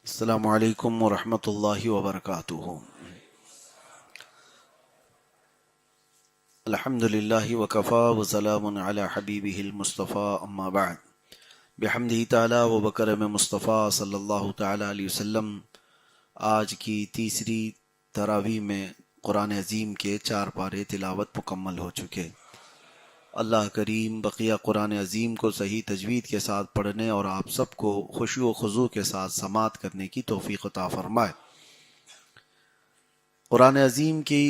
السلام علیکم ورحمۃ اللہ وبرکاتہ۔ الحمد للہ وکفا وسلام علی حبیبہ المصطفیٰ اما بعد۔ بحمدہ تعالی و بکرم مصطفیٰ صلی اللہ تعالی علیہ وسلم، آج کی تیسری تراویح میں قرآن عظیم کے 4 پارے تلاوت مکمل ہو چکے۔ اللہ کریم بقیہ قرآن عظیم کو صحیح تجوید کے ساتھ پڑھنے اور آپ سب کو خشوع و خضوع کے ساتھ سماعت کرنے کی توفیق عطا فرمائے۔ قرآن عظیم کی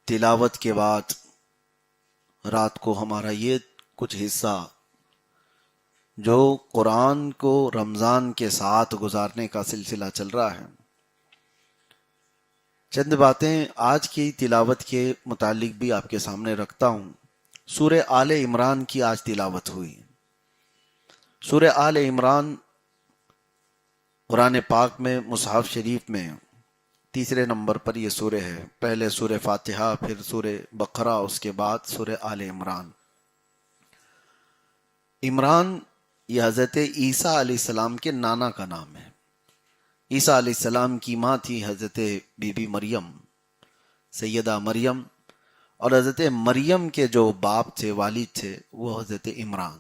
تلاوت کے بعد رات کو ہمارا یہ کچھ حصہ جو قرآن کو رمضان کے ساتھ گزارنے کا سلسلہ چل رہا ہے، چند باتیں آج کی تلاوت کے متعلق بھی آپ کے سامنے رکھتا ہوں۔ سورہ آل عمران کی آج تلاوت ہوئی۔ سورہ آل عمران قرآن پاک میں مصحف شریف میں تیسرے نمبر پر یہ سورہ ہے۔ پہلے سورہ فاتحہ، پھر سورہ بقرہ، اس کے بعد سورہ آل عمران۔ عمران یہ حضرت عیسیٰ علیہ السلام کے نانا کا نام ہے۔ عیسیٰ علیہ السلام کی ماں تھی حضرت بی بی مریم، سیدہ مریم، اور حضرت مریم کے جو باپ تھے، والد تھے، وہ حضرت عمران۔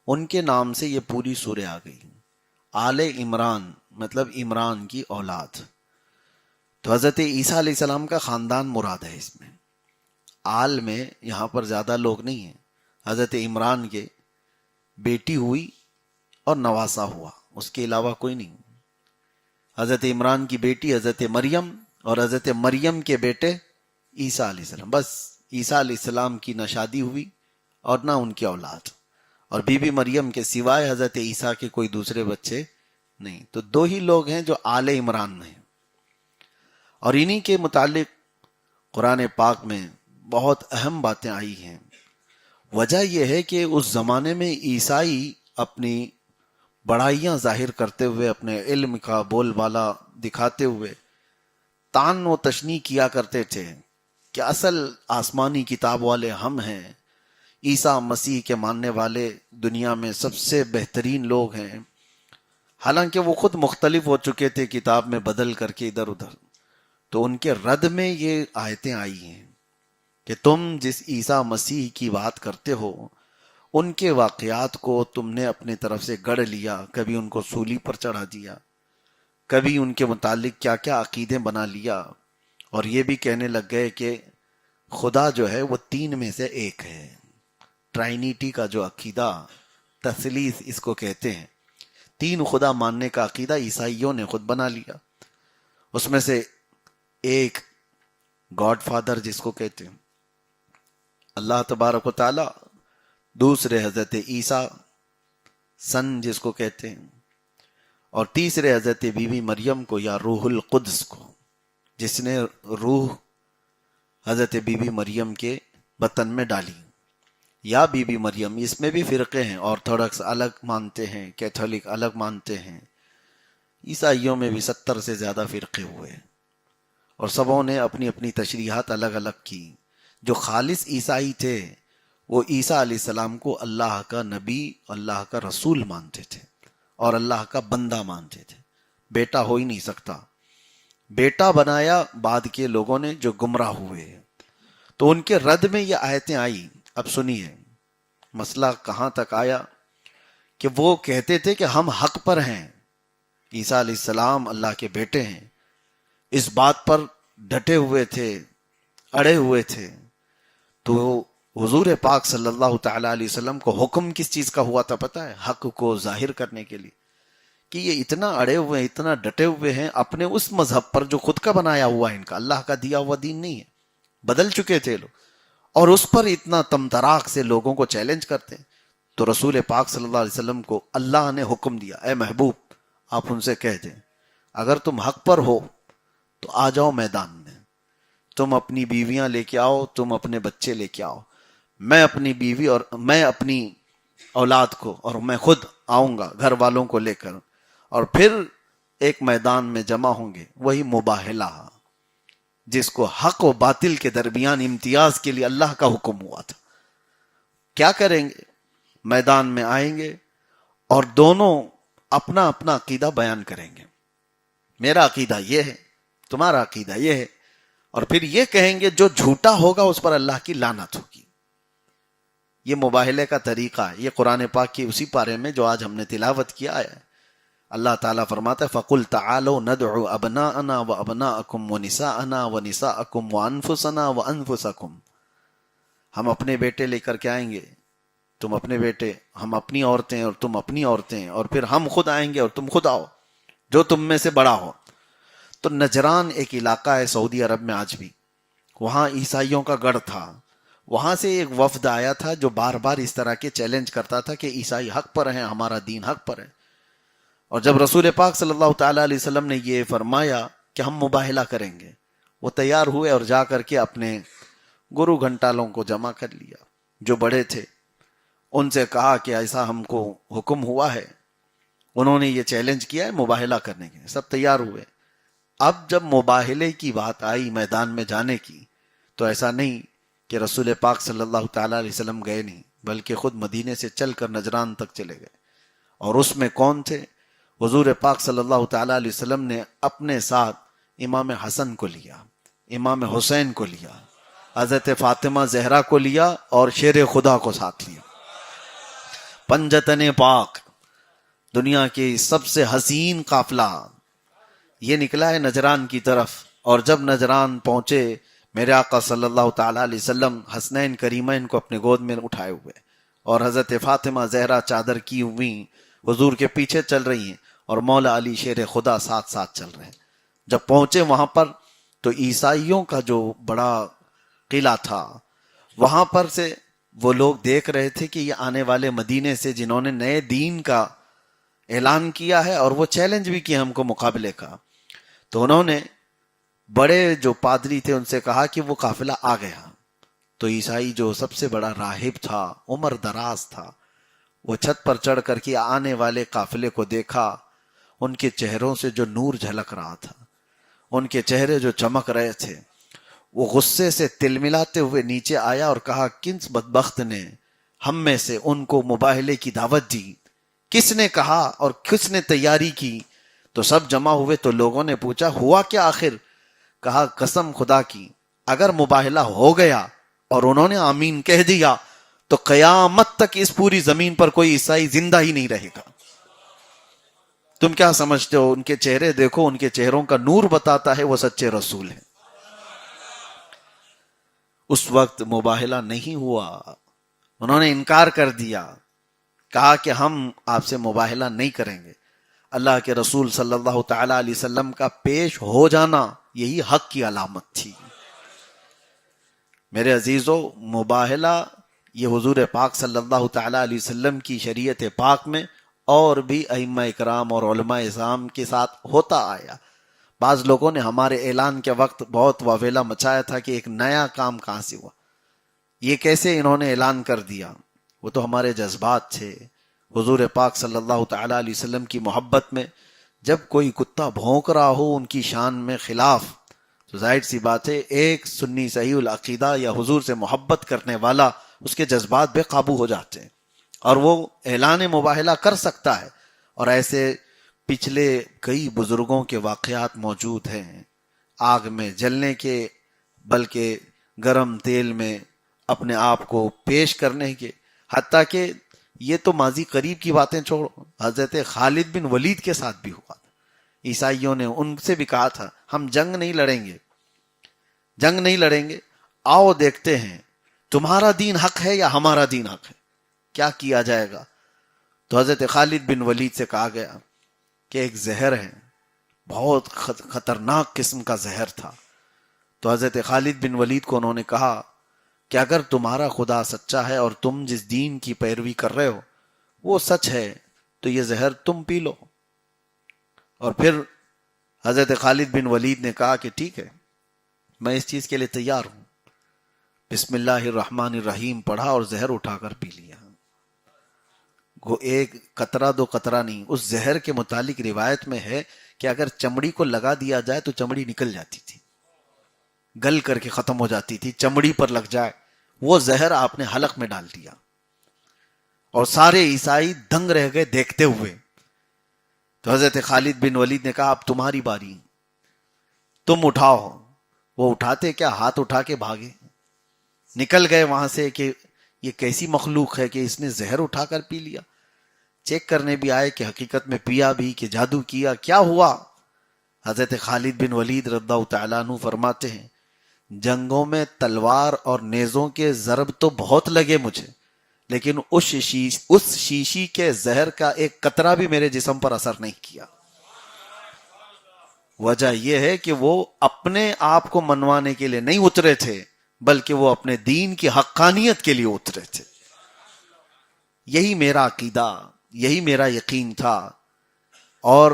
ان کے نام سے یہ پوری سورہ آ گئی۔ آل عمران مطلب عمران کی اولاد۔ تو حضرت عیسیٰ علیہ السلام کا خاندان مراد ہے اس میں۔ آل میں یہاں پر زیادہ لوگ نہیں ہیں۔ حضرت عمران کے بیٹی ہوئی اور نواسا ہوا، اس کے علاوہ کوئی نہیں۔ حضرت عمران کی بیٹی حضرت مریم اور حضرت مریم کے بیٹے عیسیٰ علیہ السلام، بس عیسیٰ علیہ السلام کی نہ شادی ہوئی اور نہ ان کی اولاد، اور بی بی مریم کے سوائے حضرت عیسیٰ کے کوئی دوسرے بچے نہیں۔ تو 2 ہی لوگ ہیں جو آل عمران میں ہیں، اور انہی کے متعلق قرآن پاک میں بہت اہم باتیں آئی ہیں۔ وجہ یہ ہے کہ اس زمانے میں عیسائی اپنی بڑائیاں ظاہر کرتے ہوئے، اپنے علم کا بول بالا دکھاتے ہوئے طعن و تشنیع کیا کرتے تھے کہ اصل آسمانی کتاب والے ہم ہیں، عیسیٰ مسیح کے ماننے والے دنیا میں سب سے بہترین لوگ ہیں، حالانکہ وہ خود مختلف ہو چکے تھے کتاب میں بدل کر کے ادھر ادھر۔ تو ان کے رد میں یہ آیتیں آئی ہیں کہ تم جس عیسیٰ مسیح کی بات کرتے ہو، ان کے واقعات کو تم نے اپنے طرف سے گڑھ لیا، کبھی ان کو سولی پر چڑھا دیا، کبھی ان کے متعلق کیا کیا عقیدے بنا لیا، اور یہ بھی کہنے لگ گئے کہ خدا جو ہے وہ 3 میں سے ایک ہے۔ ٹرائنیٹی کا جو عقیدہ، تثلیث اس کو کہتے ہیں، 3 خدا ماننے کا عقیدہ عیسائیوں نے خود بنا لیا۔ اس میں سے ایک گاڈ فادر جس کو کہتے ہیں اللہ تبارک و تعالی، دوسرے حضرت عیسیٰ سن جس کو کہتے ہیں، اور تیسرے حضرت بی بی مریم کو یا روح القدس کو، جس نے روح حضرت بی بی مریم کے بطن میں ڈالی، یا بی بی مریم۔ اس میں بھی فرقے ہیں، آرتھوڈکس الگ مانتے ہیں، کیتھولک الگ مانتے ہیں، عیسائیوں میں بھی 70 سے زیادہ فرقے ہوئے، اور سبوں نے اپنی اپنی تشریحات الگ الگ کی۔ جو خالص عیسائی تھے وہ عیسیٰ علیہ السلام کو اللہ کا نبی، اللہ کا رسول مانتے تھے اور اللہ کا بندہ مانتے تھے۔ بیٹا ہو ہی نہیں سکتا، بیٹا بنایا بعد کے لوگوں نے جو گمراہ ہوئے۔ تو ان کے رد میں یہ آیتیں آئی۔ اب سنیے مسئلہ کہاں تک آیا کہ وہ کہتے تھے کہ ہم حق پر ہیں، عیسیٰ علیہ السلام اللہ کے بیٹے ہیں، اس بات پر ڈٹے ہوئے تھے، اڑے ہوئے تھے۔ تو حضور پاک صلی اللہ تعالی علیہ وسلم کو حکم کس چیز کا ہوا تھا پتہ ہے؟ حق کو ظاہر کرنے کے لیے، کہ یہ اتنا اڑے ہوئے ہیں، اتنا ڈٹے ہوئے ہیں اپنے اس مذہب پر جو خود کا بنایا ہوا ہے، ان کا اللہ کا دیا ہوا دین نہیں ہے، بدل چکے تھے لوگ، اور اس پر اتنا تمتراق سے لوگوں کو چیلنج کرتے ہیں۔ تو رسول پاک صلی اللہ علیہ وسلم کو اللہ نے حکم دیا، اے محبوب آپ ان سے کہہ دیں اگر تم حق پر ہو تو آ جاؤ میدان میں، تم اپنی بیویاں لے کے آؤ، تم اپنے بچے لے کے آؤ، میں اپنی بیوی اور میں اپنی اولاد کو، اور میں خود آؤں گا گھر والوں کو لے کر، اور پھر ایک میدان میں جمع ہوں گے، وہی مباہلہ جس کو حق و باطل کے درمیان امتیاز کے لیے اللہ کا حکم ہوا تھا۔ کیا کریں گے؟ میدان میں آئیں گے اور دونوں اپنا اپنا عقیدہ بیان کریں گے۔ میرا عقیدہ یہ ہے، تمہارا عقیدہ یہ ہے، اور پھر یہ کہیں گے جو جھوٹا ہوگا اس پر اللہ کی لعنت ہوگی۔ یہ مباہلے کا طریقہ ہے۔ یہ قرآن پاک کی اسی پارے میں جو آج ہم نے تلاوت کیا ہے، اللہ تعالیٰ فرماتا ہے فَقُلْ تَعَالَوْا نَدْعُ أَبْنَاءَنَا وَأَبْنَاءَكُمْ وَنِسَاءَنَا وَنِسَاءَكُمْ وَأَنفُسَنَا وَأَنفُسَكُمْ۔ ہم اپنے بیٹے لے کر کے آئیں گے، تم اپنے بیٹے، ہم اپنی عورتیں اور تم اپنی عورتیں، اور پھر ہم خود آئیں گے اور تم خود آؤ، جو تم میں سے بڑا ہو۔ تو نجران ایک علاقہ ہے سعودی عرب میں آج بھی، وہاں عیسائیوں کا گڑھ تھا۔ وہاں سے ایک وفد آیا تھا جو بار بار اس طرح کے چیلنج کرتا تھا کہ عیسائی حق پر ہیں، ہمارا دین حق پر ہے۔ اور جب رسول پاک صلی اللہ تعالیٰ علیہ وسلم نے یہ فرمایا کہ ہم مباہلہ کریں گے، وہ تیار ہوئے اور جا کر کے اپنے گرو گھنٹالوں کو جمع کر لیا، جو بڑے تھے، ان سے کہا کہ ایسا ہم کو حکم ہوا ہے، انہوں نے یہ چیلنج کیا ہے مباہلہ کرنے کے، سب تیار ہوئے۔ اب جب مباہلے کی بات آئی میدان میں جانے کی، تو ایسا نہیں کہ رسول پاک صلی اللہ تعالیٰ علیہ وسلم گئے نہیں، بلکہ خود مدینے سے چل کر نجران تک چلے گئے۔ اور اس میں کون تھے؟ حضور پاک صلی اللہ تعالیٰ علیہ وسلم نے اپنے ساتھ امام حسن کو لیا، امام حسین کو لیا، حضرت فاطمہ زہرا کو لیا، اور شیر خدا کو ساتھ لیا۔ پنجتن پاک، دنیا کی سب سے حسین قافلہ یہ نکلا ہے نجران کی طرف۔ اور جب نجران پہنچے، میرے آقا صلی اللہ تعالیٰ علیہ وسلم حسنین کریمین کو اپنے گود میں اٹھائے ہوئے، اور حضرت فاطمہ زہرا چادر کی ہوئی حضور کے پیچھے چل رہی ہیں، اور مولا علی شیر خدا ساتھ ساتھ چل رہے ہیں۔ جب پہنچے وہاں پر، تو عیسائیوں کا جو بڑا قلعہ تھا، وہاں پر سے وہ لوگ دیکھ رہے تھے کہ یہ آنے والے مدینے سے جنہوں نے نئے دین کا اعلان کیا ہے، اور وہ چیلنج بھی کیا ہم کو مقابلے کا، تو انہوں نے بڑے جو پادری تھے ان سے کہا کہ وہ قافلہ آ گیا۔ تو عیسائی جو سب سے بڑا راہب تھا، عمر دراز تھا، وہ چھت پر چڑھ کر کے آنے والے قافلے کو دیکھا، ان کے چہروں سے جو نور جھلک رہا تھا، ان کے چہرے جو چمک رہے تھے، وہ غصے سے تلملاتے ہوئے نیچے آیا اور کہا کس بدبخت نے ہم میں سے ان کو مباہلے کی دعوت دی، کس نے کہا اور کس نے تیاری کی؟ تو سب جمع ہوئے، تو لوگوں نے پوچھا ہوا کیا آخر؟ کہا قسم خدا کی اگر مباہلہ ہو گیا اور انہوں نے آمین کہہ دیا تو قیامت تک اس پوری زمین پر کوئی عیسائی زندہ ہی نہیں رہے گا۔ تم کیا سمجھتے ہو؟ ان کے چہرے دیکھو، ان کے چہروں کا نور بتاتا ہے وہ سچے رسول ہیں۔ اس وقت مباہلہ نہیں ہوا، انہوں نے انکار کر دیا، کہا کہ ہم آپ سے مباہلہ نہیں کریں گے۔ اللہ کے رسول صلی اللہ تعالی علیہ وسلم کا پیش ہو جانا یہی حق کی علامت تھی۔ میرے عزیزو، مباہلہ یہ حضور پاک صلی اللہ تعالی علیہ وسلم کی شریعت پاک میں اور بھی ائمہ اکرام اور علماء اعظام کے ساتھ ہوتا آیا۔ بعض لوگوں نے ہمارے اعلان کے وقت بہت واویلا مچایا تھا کہ ایک نیا کام کہاں سے ہوا، یہ کیسے انہوں نے اعلان کر دیا؟ وہ تو ہمارے جذبات تھے۔ حضور پاک صلی اللہ تعالی علیہ وسلم کی محبت میں جب کوئی کتا بھونک رہا ہو ان کی شان میں خلاف، تو ظاہر سی بات ہے ایک سنی صحیح العقیدہ یا حضور سے محبت کرنے والا اس کے جذبات بے قابو ہو جاتے ہیں، اور وہ اعلان مباہلہ کر سکتا ہے۔ اور ایسے پچھلے کئی بزرگوں کے واقعات موجود ہیں، آگ میں جلنے کے بلکہ گرم تیل میں اپنے آپ کو پیش کرنے کے، حتیٰ کہ یہ تو ماضی قریب کی باتیں چھوڑو، حضرت خالد بن ولید کے ساتھ بھی ہوا تھا۔ عیسائیوں نے ان سے بھی کہا تھا ہم جنگ نہیں لڑیں گے، جنگ نہیں لڑیں گے، آؤ دیکھتے ہیں تمہارا دین حق ہے یا ہمارا دین حق ہے، کیا کیا جائے گا؟ تو حضرت خالد بن ولید سے کہا گیا کہ ایک زہر ہے، بہت خطرناک قسم کا زہر تھا۔ تو حضرت خالد بن ولید کو انہوں نے کہا کہ اگر تمہارا خدا سچا ہے اور تم جس دین کی پیروی کر رہے ہو وہ سچ ہے تو یہ زہر تم پی لو۔ اور پھر حضرت خالد بن ولید نے کہا کہ ٹھیک ہے، میں اس چیز کے لیے تیار ہوں۔ بسم اللہ الرحمن الرحیم پڑھا اور زہر اٹھا کر پی لیا۔ وہ ایک قطرہ دو قطرہ نہیں، اس زہر کے متعلق روایت میں ہے کہ اگر چمڑی کو لگا دیا جائے تو چمڑی نکل جاتی تھی، گل کر کے ختم ہو جاتی تھی، چمڑی پر لگ جائے۔ وہ زہر آپ نے حلق میں ڈال دیا اور سارے عیسائی دنگ رہ گئے دیکھتے ہوئے۔ تو حضرت خالد بن ولید نے کہا اب تمہاری باری، تم اٹھاؤ۔ وہ اٹھاتے کیا، ہاتھ اٹھا کے بھاگے، نکل گئے وہاں سے کہ یہ کیسی مخلوق ہے کہ اس نے زہر اٹھا کر پی لیا۔ چیک کرنے بھی آئے کہ حقیقت میں پیا بھی کہ جادو کیا، کیا ہوا؟ حضرت خالد بن ولید رضی اللہ تعالیٰ عنہ فرماتے ہیں جنگوں میں تلوار اور نیزوں کے ضرب تو بہت لگے مجھے، لیکن اس شیشی کے زہر کا ایک قطرہ بھی میرے جسم پر اثر نہیں کیا۔ وجہ یہ ہے کہ وہ اپنے آپ کو منوانے کے لیے نہیں اترے تھے، بلکہ وہ اپنے دین کی حقانیت کے لیے اترے تھے۔ یہی میرا عقیدہ، یہی میرا یقین تھا۔ اور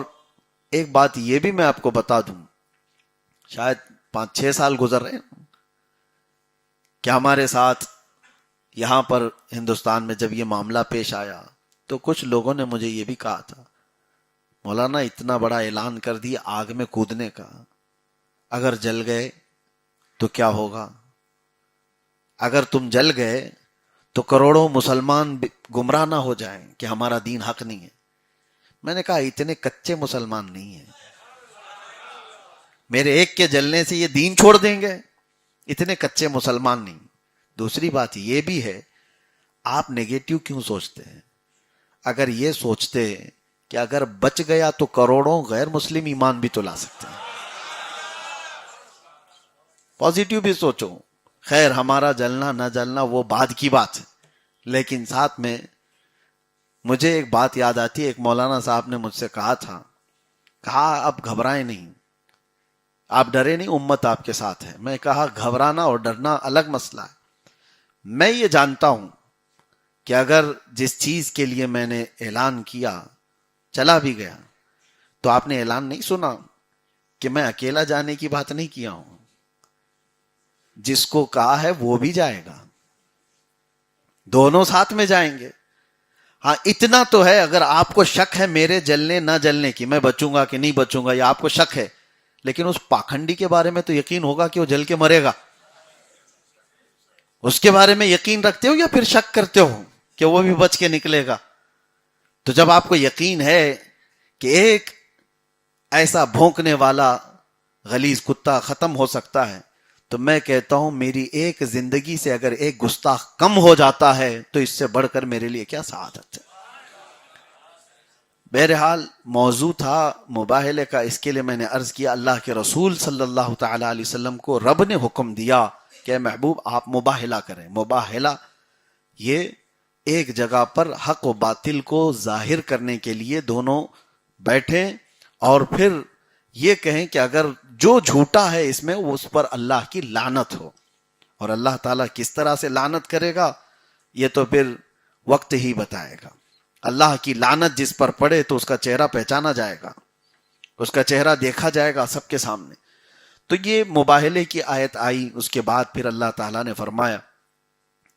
ایک بات یہ بھی میں آپ کو بتا دوں، شاید 5-6 سال گزر رہے ہیں کہ ہمارے ساتھ یہاں پر ہندوستان میں جب یہ معاملہ پیش آیا تو کچھ لوگوں نے مجھے یہ بھی کہا تھا مولانا اتنا بڑا اعلان کر دیا آگ میں کودنے کا، اگر جل گئے تو کیا ہوگا؟ اگر تم جل گئے تو کروڑوں مسلمان گمراہ نہ ہو جائیں کہ ہمارا دین حق نہیں ہے۔ میں نے کہا اتنے کچے مسلمان نہیں ہیں، میرے ایک کے جلنے سے یہ دین چھوڑ دیں گے، اتنے کچے مسلمان نہیں۔ دوسری بات یہ بھی ہے، آپ نیگیٹو کیوں سوچتے ہیں؟ اگر یہ سوچتے کہ اگر بچ گیا تو کروڑوں غیر مسلم ایمان بھی تو لا سکتے ہیں، پازیٹیو بھی سوچو۔ خیر ہمارا جلنا نہ جلنا وہ بعد کی بات ہے، لیکن ساتھ میں مجھے ایک بات یاد آتی ہے، ایک مولانا صاحب نے مجھ سے کہا تھا، کہا اب گھبرائیں نہیں، آپ ڈرے نہیں، امت آپ کے ساتھ ہے۔ میں کہا گھبرانا اور ڈرنا الگ مسئلہ ہے۔ میں یہ جانتا ہوں کہ اگر جس چیز کے لیے میں نے اعلان کیا چلا بھی گیا تو آپ نے اعلان نہیں سنا کہ میں اکیلا جانے کی بات نہیں کیا ہوں، جس کو کہا ہے وہ بھی جائے گا، دونوں ساتھ میں جائیں گے۔ ہاں اتنا تو ہے، اگر آپ کو شک ہے میرے جلنے نہ جلنے کی، میں بچوں گا کہ نہیں بچوں گا، یا آپ کو شک ہے، لیکن اس پاکھنڈی کے بارے میں تو یقین ہوگا کہ وہ جل کے مرے گا۔ اس کے بارے میں یقین رکھتے ہو یا پھر شک کرتے ہو کہ وہ بھی بچ کے نکلے گا؟ تو جب آپ کو یقین ہے کہ ایک ایسا بھونکنے والا غلیظ کتا ختم ہو سکتا ہے، تو میں کہتا ہوں میری ایک زندگی سے اگر ایک گستاخ کم ہو جاتا ہے تو اس سے بڑھ کر میرے لیے کیا سعادت ہے۔ بہرحال موضوع تھا مباہلے کا، اس کے لیے میں نے عرض کیا اللہ کے رسول صلی اللہ تعالی علیہ وسلم کو رب نے حکم دیا کہ محبوب آپ مباہلہ کریں۔ مباہلہ یہ ایک جگہ پر حق و باطل کو ظاہر کرنے کے لیے دونوں بیٹھیں اور پھر یہ کہیں کہ اگر جو جھوٹا ہے اس میں اس پر اللہ کی لعنت ہو، اور اللہ تعالیٰ کس طرح سے لعنت کرے گا یہ تو پھر وقت ہی بتائے گا۔ اللہ کی لعنت جس پر پڑے تو اس کا چہرہ پہچانا جائے گا، اس کا چہرہ دیکھا جائے گا سب کے سامنے۔ تو یہ مباہلے کی آیت آئی، اس کے بعد پھر اللہ تعالیٰ نے فرمایا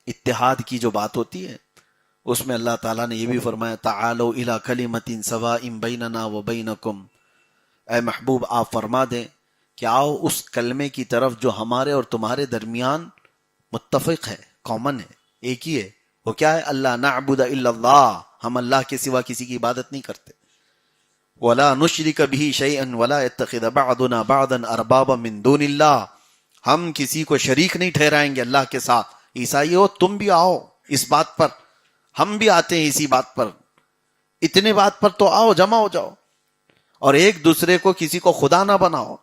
اتحاد کی جو بات ہوتی ہے اس میں اللہ تعالیٰ نے یہ بھی فرمایا تعالوا الی کلمۃ سواء بیننا وبینکم، اے محبوب آپ فرما دیں کہ آؤ اس کلمے کی طرف جو ہمارے اور تمہارے درمیان متفق ہے، کامن ہے، ایک ہی ہے۔ وہ کیا ہے؟ اللہ نعبد الا اللہ، ہم اللہ کے سوا کسی کی عبادت نہیں کرتے۔ ولا نشرک بہ شیئا ولا یتخذ بعضنا بعضا اربابا من دون اللہ، ہم کسی کو شریک نہیں ٹھہرائیں گے اللہ کے ساتھ۔ عیسائی ہو تم بھی آؤ اس بات پر، ہم بھی آتے ہیں اسی بات پر، اتنے بات پر تو آؤ، جمع ہو جاؤ، اور ایک دوسرے کو کسی کو خدا نہ بناؤ۔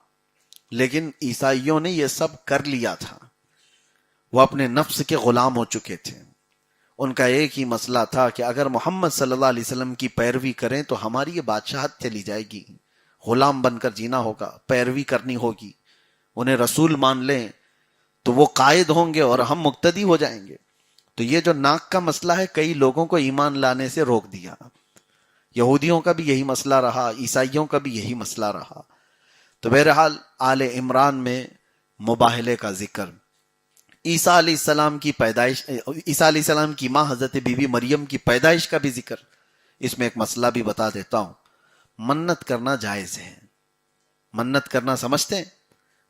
لیکن عیسائیوں نے یہ سب کر لیا تھا، وہ اپنے نفس کے غلام ہو چکے تھے۔ ان کا ایک ہی مسئلہ تھا کہ اگر محمد صلی اللہ علیہ وسلم کی پیروی کریں تو ہماری یہ بادشاہت چلی جائے گی، غلام بن کر جینا ہوگا، پیروی کرنی ہوگی، انہیں رسول مان لیں تو وہ قائد ہوں گے اور ہم مقتدی ہو جائیں گے۔ تو یہ جو ناک کا مسئلہ ہے کئی لوگوں کو ایمان لانے سے روک دیا۔ یہودیوں کا بھی یہی مسئلہ رہا، عیسائیوں کا بھی یہی مسئلہ رہا۔ تو بہرحال آل عمران میں مباہلے کا ذکر، عیسیٰ علیہ السلام کی پیدائش، عیسیٰ علیہ السلام کی ماں حضرت بی بی مریم کی پیدائش کا بھی ذکر۔ اس میں ایک مسئلہ بھی بتا دیتا ہوں، منت کرنا جائز ہے۔ منت کرنا سمجھتے ہیں؟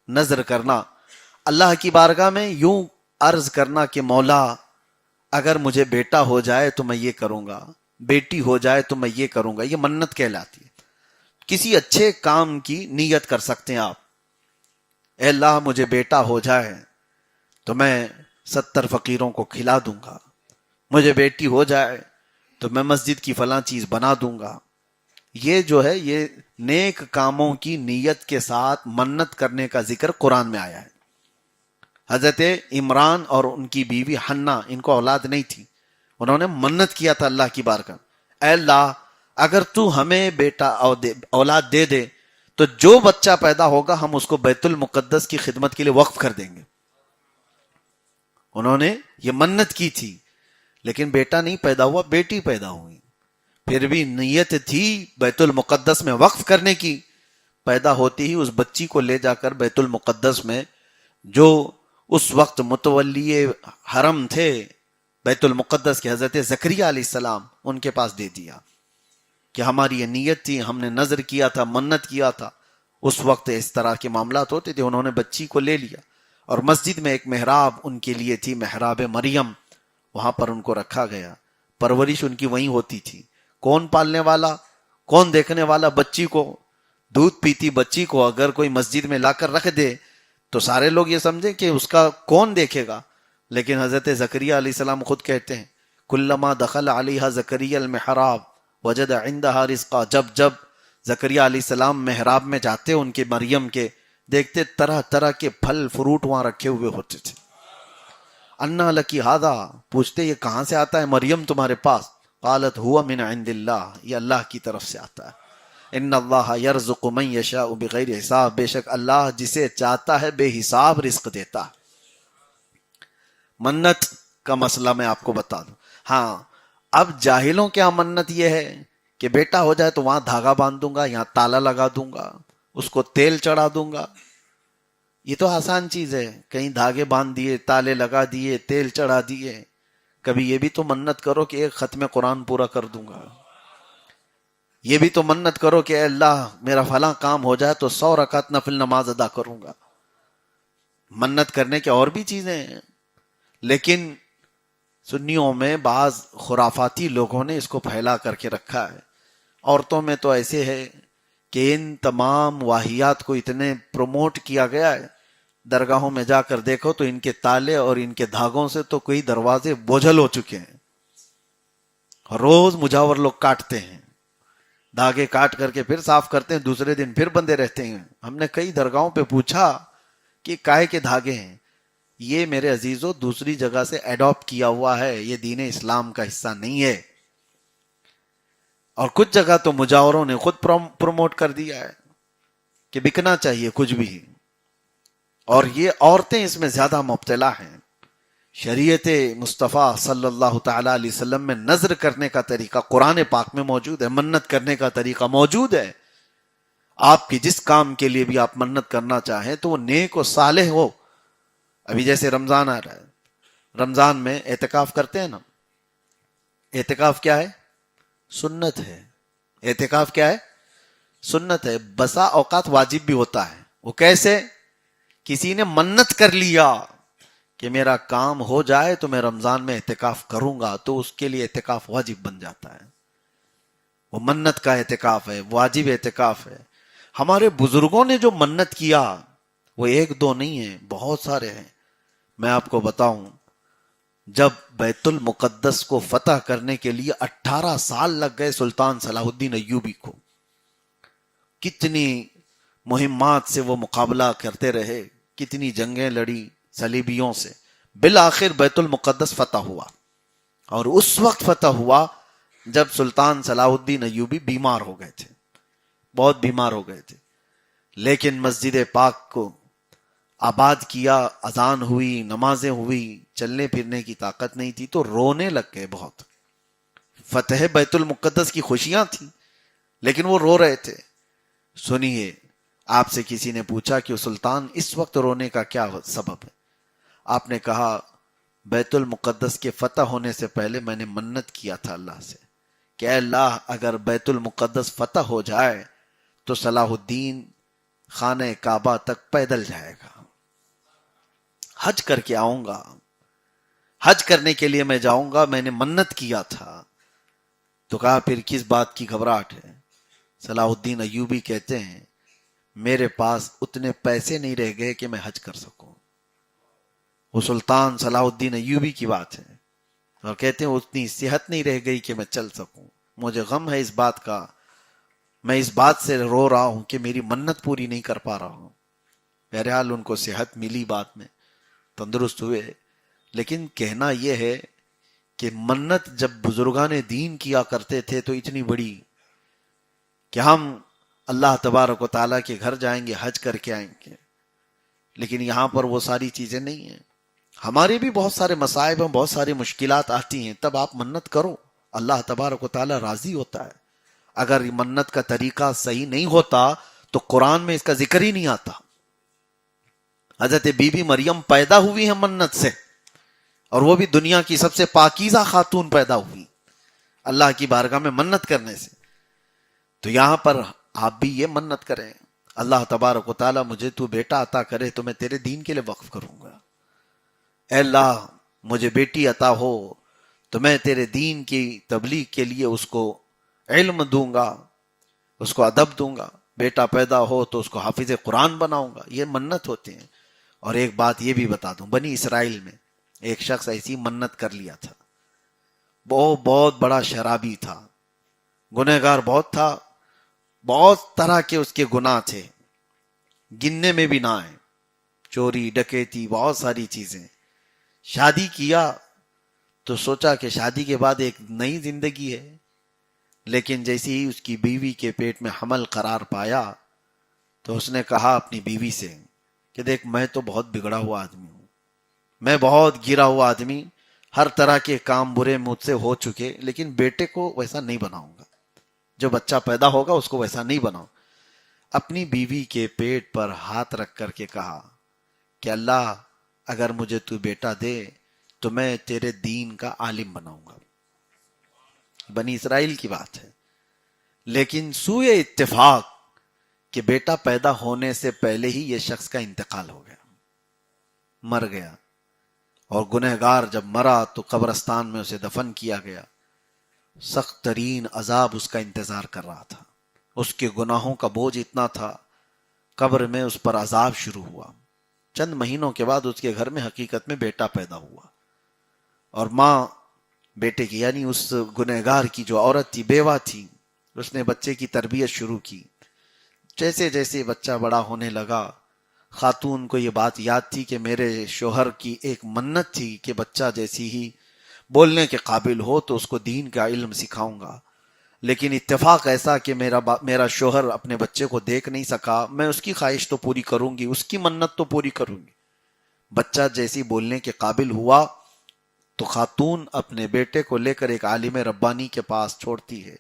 نذر کرنا، اللہ کی بارگاہ میں یوں عرض کرنا کہ مولا اگر مجھے بیٹا ہو جائے تو میں یہ کروں گا، بیٹی ہو جائے تو میں یہ کروں گا، یہ منت کہلاتی ہے۔ کسی اچھے کام کی نیت کر سکتے ہیں آپ. اے اللہ مجھے بیٹا ہو جائے تو میں 70 فقیروں کو کھلا دوں گا، مجھے بیٹی ہو جائے تو میں مسجد کی فلاں چیز بنا دوں گا. یہ جو ہے یہ نیک کاموں کی نیت کے ساتھ منت کرنے کا ذکر قرآن میں آیا ہے. حضرت عمران اور ان کی بیوی حنا، ان کو اولاد نہیں تھی، انہوں نے منت کیا تھا اللہ کی بارگاہ، اے اللہ اگر تو ہمیں بیٹا اولاد دے دے تو جو بچہ پیدا ہوگا ہم اس کو بیت المقدس کی خدمت کے لیے وقف کر دیں گے. انہوں نے یہ منت کی تھی، لیکن بیٹا نہیں پیدا ہوا، بیٹی پیدا ہوئی. پھر بھی نیت تھی بیت المقدس میں وقف کرنے کی. پیدا ہوتی ہی اس بچی کو لے جا کر بیت المقدس میں جو اس وقت متولی حرم تھے بیت المقدس کے حضرت زکریہ علیہ السلام، ان کے پاس دے دیا کہ ہماری یہ نیت تھی، ہم نے نظر کیا تھا، منت کیا تھا. اس وقت اس طرح کے معاملات ہوتے تھے. انہوں نے بچی کو لے لیا اور مسجد میں ایک محراب ان کے لیے تھی، محراب مریم، وہاں پر ان کو رکھا گیا. پرورش ان کی وہیں ہوتی تھی. کون پالنے والا، کون دیکھنے والا؟ بچی کو. دودھ پیتی بچی کو اگر کوئی مسجد میں لا کر رکھ دے تو سارے لوگ یہ سمجھیں کہ اس کا کون دیکھے گا. لیکن حضرت زکریہ علیہ السلام خود کہتے ہیں کلما دخل علیہا زکریا المحراب وجد عندہا رزقا. جب زکریہ علیہ السلام محراب میں جاتے ان کے مریم کے، دیکھتے طرح طرح کے پھل فروٹ وہاں رکھے ہوئے ہوتے تھے. انا لکی ھذا، پوچھتے یہ کہاں سے آتا ہے مریم تمہارے پاس؟ قالت ہوا من عند اللہ، یہ اللہ کی طرف سے آتا ہے. ان اللہ یرزق من یشاء بغیر حساب، بے شک اللہ جسے چاہتا ہے بے حساب رزق دیتا ہے. منت کا مسئلہ میں آپ کو بتا دوں. ہاں اب جاہلوں کے یہاں منت یہ ہے کہ بیٹا ہو جائے تو وہاں دھاگا باندھ دوں گا، یہاں تالا لگا دوں گا، اس کو تیل چڑھا دوں گا. یہ تو آسان چیز ہے، کہیں دھاگے باندھ دیے، تالے لگا دیے، تیل چڑھا دیے. کبھی یہ بھی تو منت کرو کہ ایک ختم قرآن پورا کر دوں گا. یہ بھی تو منت کرو کہ اے اللہ میرا فلاں کام ہو جائے تو 100 رکعت نفل نماز ادا کروں گا. منت کرنے کے اور بھی چیزیں ہیں، لیکن سنیوں میں بعض خرافاتی لوگوں نے اس کو پھیلا کر کے رکھا ہے. عورتوں میں تو ایسے ہے کہ ان تمام واہیات کو اتنے پروموٹ کیا گیا ہے، درگاہوں میں جا کر دیکھو تو ان کے تالے اور ان کے دھاگوں سے تو کوئی دروازے بوجھل ہو چکے ہیں. روز مجاور لوگ کاٹتے ہیں، دھاگے کاٹ کر کے پھر صاف کرتے ہیں، دوسرے دن پھر بندے رہتے ہیں. ہم نے کئی درگاہوں پہ پوچھا کہ کائے کے دھاگے ہیں. یہ میرے عزیزوں دوسری جگہ سے ایڈاپٹ کیا ہوا ہے، یہ دین اسلام کا حصہ نہیں ہے. اور کچھ جگہ تو مجاوروں نے خود پروموٹ کر دیا ہے کہ بکنا چاہیے کچھ بھی، اور یہ عورتیں اس میں زیادہ مبتلا ہیں. شریعت مصطفیٰ صلی اللہ تعالی علیہ وسلم میں نظر کرنے کا طریقہ قرآن پاک میں موجود ہے، منت کرنے کا طریقہ موجود ہے. آپ کی جس کام کے لیے بھی آپ منت کرنا چاہیں تو وہ نیک و صالح ہو. ابھی جیسے رمضان آ رہا ہے، رمضان میں اعتکاف کرتے ہیں نا. اعتکاف کیا ہے؟ سنت ہے. اعتکاف کیا ہے؟ سنت ہے. بسا اوقات واجب بھی ہوتا ہے. وہ کیسے؟ کسی نے منت کر لیا کہ میرا کام ہو جائے تو میں رمضان میں اعتکاف کروں گا، تو اس کے لیے اعتکاف واجب بن جاتا ہے. وہ منت کا اعتکاف ہے، واجب اعتکاف ہے. ہمارے بزرگوں نے جو منت کیا وہ ایک دو نہیں ہیں، بہت سارے ہیں. میں آپ کو بتاؤں، جب بیت المقدس کو فتح کرنے کے لیے 18 سال لگ گئے سلطان صلاح الدین ایوبی کو. کتنی مہمات سے وہ مقابلہ کرتے رہے، کتنی جنگیں لڑی صلیبیوں سے، بالآخر بیت المقدس فتح ہوا. اور اس وقت فتح ہوا جب سلطان صلاح الدین ایوبی بیمار ہو گئے تھے، بہت بیمار ہو گئے تھے. لیکن مسجد پاک کو آباد کیا، اذان ہوئی، نمازیں ہوئی، چلنے پھرنے کی طاقت نہیں تھی تو رونے لگ گئے بہت. فتح بیت المقدس کی خوشیاں تھیں لیکن وہ رو رہے تھے. سنیے، آپ سے کسی نے پوچھا کہ سلطان اس وقت رونے کا کیا سبب ہے؟ آپ نے کہا بیت المقدس کے فتح ہونے سے پہلے میں نے منت کیا تھا اللہ سے کہ اے اللہ اگر بیت المقدس فتح ہو جائے تو صلاح الدین خانہ کعبہ تک پیدل جائے گا، حج کر کے آؤں گا، حج کرنے کے لیے میں جاؤں گا، میں نے منت کیا تھا. تو کہا پھر کس بات کی گھبراہٹ ہے؟ صلاح الدین ایوبی کہتے ہیں میرے پاس اتنے پیسے نہیں رہ گئے کہ میں حج کر سکوں. وہ سلطان صلاح الدین ایوبی کی بات ہے. اور کہتے ہیں اتنی صحت نہیں رہ گئی کہ میں چل سکوں. مجھے غم ہے اس بات کا، میں اس بات سے رو رہا ہوں کہ میری منت پوری نہیں کر پا رہا ہوں. بہرحال ان کو صحت ملی، بعد میں تندرست ہوئے. لیکن کہنا یہ ہے کہ منت جب بزرگان دین کیا کرتے تھے تو اتنی بڑی کہ ہم اللہ تبارک و تعالیٰ کے گھر جائیں گے، حج کر کے آئیں گے. لیکن یہاں پر وہ ساری چیزیں نہیں ہیں. ہمارے بھی بہت سارے مصائب ہیں، بہت ساری مشکلات آتی ہیں، تب آپ منت کرو، اللہ تبارک و تعالیٰ راضی ہوتا ہے. اگر منت کا طریقہ صحیح نہیں ہوتا تو قرآن میں اس کا ذکر ہی نہیں آتا. حضرت بی بی مریم پیدا ہوئی ہیں منت سے، اور وہ بھی دنیا کی سب سے پاکیزہ خاتون پیدا ہوئی اللہ کی بارگاہ میں منت کرنے سے. تو یہاں پر آپ بھی یہ منت کریں، اللہ تبارک و تعالیٰ مجھے تو بیٹا عطا کرے تو میں تیرے دین کے لیے وقف کروں گا. اے اللہ مجھے بیٹی عطا ہو تو میں تیرے دین کی تبلیغ کے لیے اس کو علم دوں گا، اس کو ادب دوں گا. بیٹا پیدا ہو تو اس کو حافظ قرآن بناؤں گا. یہ منت ہوتے ہیں. اور ایک بات یہ بھی بتا دوں، بنی اسرائیل میں ایک شخص ایسی منت کر لیا تھا. وہ بہت بڑا شرابی تھا، گنہگار بہت تھا، بہت طرح کے اس کے گناہ تھے، گننے میں بھی نہ آئے، چوری ڈکیتی بہت ساری چیزیں. شادی کیا تو سوچا کہ شادی کے بعد ایک نئی زندگی ہے. لیکن جیسے ہی اس کی بیوی کے پیٹ میں حمل قرار پایا تو اس نے کہا اپنی بیوی سے کہ دیکھ میں تو بہت بگڑا ہوا آدمی ہوں، میں بہت گرا ہوا آدمی، ہر طرح کے کام برے مجھ سے ہو چکے، لیکن بیٹے کو ویسا نہیں بناؤں گا، جو بچہ پیدا ہوگا اس کو ویسا نہیں بناؤں. اپنی بیوی کے پیٹ پر ہاتھ رکھ کر کے کہا کہ اللہ اگر مجھے تو بیٹا دے تو میں تیرے دین کا عالم بناؤں گا. بنی اسرائیل کی بات ہے. لیکن سوئے اتفاق کہ بیٹا پیدا ہونے سے پہلے ہی یہ شخص کا انتقال ہو گیا، مر گیا. اور گنہگار جب مرا تو قبرستان میں اسے دفن کیا گیا. سخت ترین عذاب اس کا انتظار کر رہا تھا. اس کے گناہوں کا بوجھ اتنا تھا، قبر میں اس پر عذاب شروع ہوا. چند مہینوں کے بعد اس کے گھر میں حقیقت میں بیٹا پیدا ہوا. اور ماں بیٹے کی یعنی اس گنہگار کی جو عورت تھی، بیوہ تھی، اس نے بچے کی تربیت شروع کی. جیسے جیسے بچہ بڑا ہونے لگا، خاتون کو یہ بات یاد تھی کہ میرے شوہر کی ایک منت تھی کہ بچہ جیسی ہی بولنے کے قابل ہو تو اس کو دین کا علم سکھاؤں گا. لیکن اتفاق ایسا کہ میرا شوہر اپنے بچے کو دیکھ نہیں سکا. میں اس کی خواہش تو پوری کروں گی، اس کی منت تو پوری کروں گی. بچہ جیسی بولنے کے قابل ہوا تو خاتون اپنے بیٹے کو لے کر ایک عالم ربانی کے پاس چھوڑتی ہے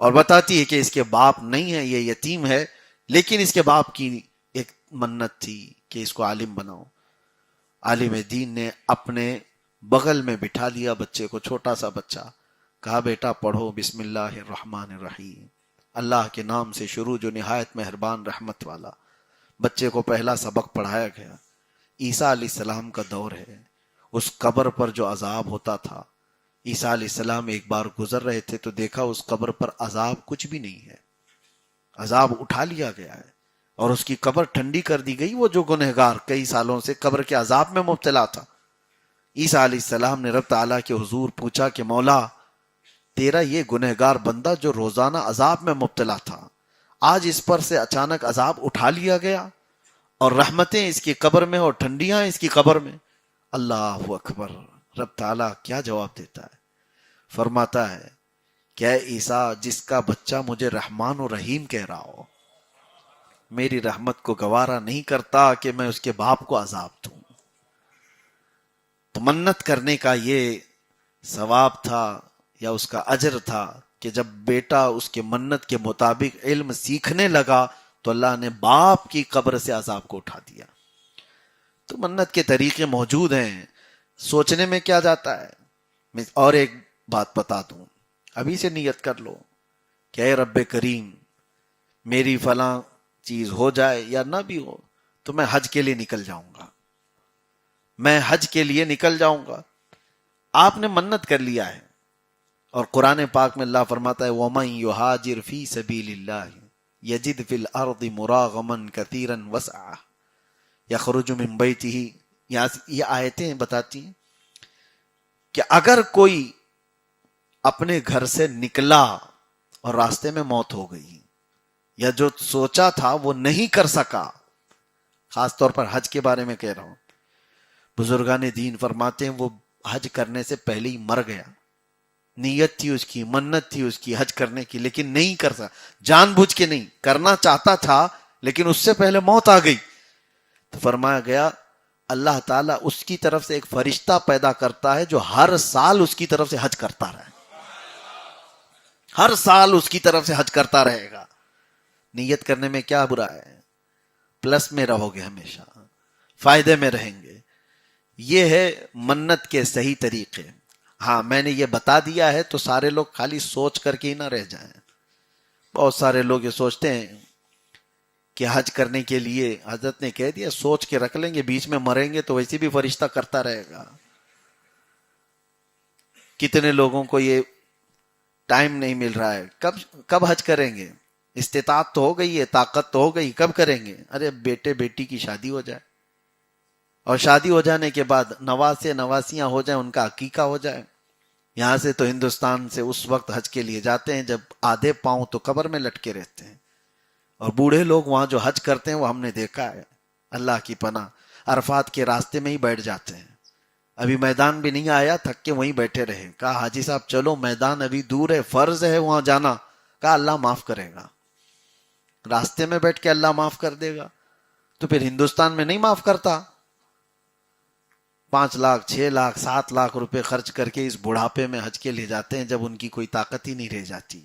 اور بتاتی ہے کہ اس کے باپ نہیں ہے، یہ یتیم ہے، لیکن اس کے باپ کی ایک منت تھی کہ اس کو عالم بناؤ. عالم دین نے اپنے بغل میں بٹھا لیا بچے کو، چھوٹا سا بچہ، کہا بیٹا پڑھو بسم اللہ الرحمن الرحیم، اللہ کے نام سے شروع جو نہایت مہربان رحمت والا. بچے کو پہلا سبق پڑھایا گیا. عیسیٰ علیہ السلام کا دور ہے. اس قبر پر جو عذاب ہوتا تھا، عیسیٰ علیہ السلام ایک بار گزر رہے تھے تو دیکھا اس قبر پر عذاب کچھ بھی نہیں ہے، عذاب اٹھا لیا گیا ہے اور اس کی قبر ٹھنڈی کر دی گئی. وہ جو گنہگار کئی سالوں سے قبر کے عذاب میں مبتلا تھا، عیسیٰ علیہ السلام نے رب تعالیٰ کے حضور پوچھا کہ مولا تیرا یہ گنہگار بندہ جو روزانہ عذاب میں مبتلا تھا، آج اس پر سے اچانک عذاب اٹھا لیا گیا اور رحمتیں اس کی قبر میں اور ٹھنڈیاں اس کی قبر میں. اللہ اکبر. رب تعالیٰ کیا جواب دیتا ہے؟ فرماتا ہے کہ اے عیسیٰ، جس کا بچہ مجھے رحمان و رحیم کہہ رہا ہو، میری رحمت کو گوارا نہیں کرتا کہ میں اس کے باپ کو عذاب دوں. تو منت کرنے کا یہ ثواب تھا یا اس کا اجر تھا کہ جب بیٹا اس کے منت کے مطابق علم سیکھنے لگا تو اللہ نے باپ کی قبر سے عذاب کو اٹھا دیا. تو منت کے طریقے موجود ہیں، سوچنے میں کیا جاتا ہے. میں اور ایک بات بتا دوں، ابھی سے نیت کر لو کہ اے رب کریم میری فلاں چیز ہو جائے یا نہ بھی ہو تو میں حج کے لیے نکل جاؤں گا، میں حج کے لیے نکل جاؤں گا. آپ نے منت کر لیا ہے، اور قرآن پاک میں اللہ فرماتا ہے وَمَن يُهَاجِرْ فِي سَبِيلِ اللَّهِ يَجِدْ فِي الْأَرْضِ مُرَاغَمًا كَثِيرًا وَسْعًا يَخْرُجُ مِن بَيْتِهِ. یہ آیتیں بتاتی ہیں کہ اگر کوئی اپنے گھر سے نکلا اور راستے میں موت ہو گئی یا جو سوچا تھا وہ نہیں کر سکا، خاص طور پر حج کے بارے میں کہہ رہا ہوں، بزرگان دین فرماتے ہیں وہ حج کرنے سے پہلے ہی مر گیا، نیت تھی اس کی، منت تھی اس کی حج کرنے کی، لیکن نہیں کر سکا، جان بوجھ کے نہیں کرنا چاہتا تھا لیکن اس سے پہلے موت آ گئی، تو فرمایا گیا اللہ تعالیٰ اس کی طرف سے ایک فرشتہ پیدا کرتا ہے جو ہر سال اس کی طرف سے حج کرتا رہے، ہر سال اس کی طرف سے حج کرتا رہے گا. نیت کرنے میں کیا برا ہے؟ پلس میں رہو گے، ہمیشہ فائدے میں رہیں گے. یہ ہے منت کے صحیح طریقے. ہاں میں نے یہ بتا دیا ہے تو سارے لوگ خالی سوچ کر کے ہی نہ رہ جائیں. بہت سارے لوگ یہ سوچتے ہیں کہ حج کرنے کے لیے حضرت نے کہہ دیا سوچ کے رکھ لیں گے، بیچ میں مریں گے تو ویسے بھی فرشتہ کرتا رہے گا. کتنے لوگوں کو یہ ٹائم نہیں مل رہا ہے، کب حج کریں گے؟ استطاعت تو ہو گئی ہے، طاقت تو ہو گئی، کب کریں گے؟ ارے بیٹے بیٹی کی شادی ہو جائے اور شادی ہو جانے کے بعد نواسے نواسیاں ہو جائیں، ان کا عقیقہ ہو جائے. یہاں سے تو ہندوستان سے اس وقت حج کے لیے جاتے ہیں جب آدھے پاؤں تو قبر میں لٹکے رہتے ہیں، اور بوڑھے لوگ وہاں جو حج کرتے ہیں وہ ہم نے دیکھا ہے، اللہ کی پناہ عرفات کے راستے میں ہی بیٹھ جاتے ہیں. ابھی میدان بھی نہیں آیا، تھک کے وہیں بیٹھے رہے. کہا حاجی صاحب چلو میدان ابھی دور ہے، فرض ہے وہاں جانا. کہا اللہ معاف کرے گا، راستے میں بیٹھ کے اللہ معاف کر دے گا. تو پھر ہندوستان میں نہیں معاف کرتا؟ 5 لاکھ 6 لاکھ 7 لاکھ روپے خرچ کر کے اس بڑھاپے میں حج کے لے جاتے ہیں جب ان کی کوئی طاقت ہی نہیں رہ جاتی.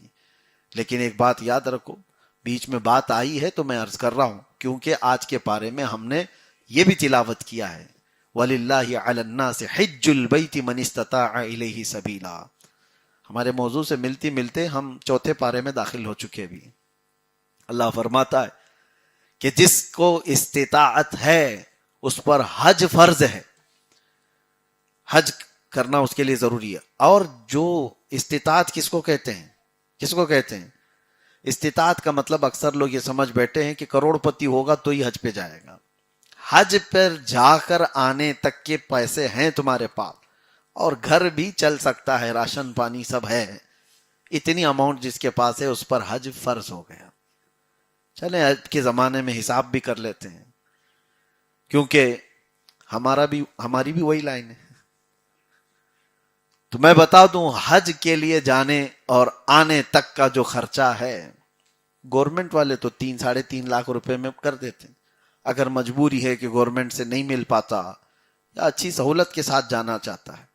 لیکن ایک بات یاد رکھو، بیچ میں بات آئی ہے تو میں عرض کر رہا ہوں کیونکہ آج کے پارے میں ہم نے یہ بھی تلاوت کیا ہے وَلِلَّهِ عَلَى النَّاسِ حِجُّ الْبَيْتِ مَنِ اسْتَطَاعَ إِلَيْهِ سَبِيلًا. ہمارے موضوع سے ملتے ملتے ہم چوتھے پارے میں داخل ہو چکے بھی. اللہ فرماتا ہے کہ جس کو استطاعت ہے اس پر حج فرض ہے، حج کرنا اس کے لیے ضروری ہے. اور جو استطاعت کس کو کہتے ہیں؟ کس کو کہتے ہیں؟ استطاعت کا مطلب اکثر لوگ یہ سمجھ بیٹھے ہیں کہ کروڑ پتی ہوگا تو ہی حج پہ جائے گا. حج پر جا کر آنے تک کے پیسے ہیں تمہارے پاس اور گھر بھی چل سکتا ہے، راشن پانی سب ہے، اتنی اماؤنٹ جس کے پاس ہے اس پر حج فرض ہو گیا. چلیں حج کے زمانے میں حساب بھی کر لیتے ہیں کیونکہ ہماری بھی وہی لائن ہے. تو میں بتا دوں حج کے لیے جانے اور آنے تک کا جو خرچہ ہے گورنمنٹ والے تو 3-3.5 لاکھ روپے میں کر دیتے ہیں. اگر مجبوری ہے کہ گورنمنٹ سے نہیں مل پاتا یا اچھی سہولت کے ساتھ جانا چاہتا ہے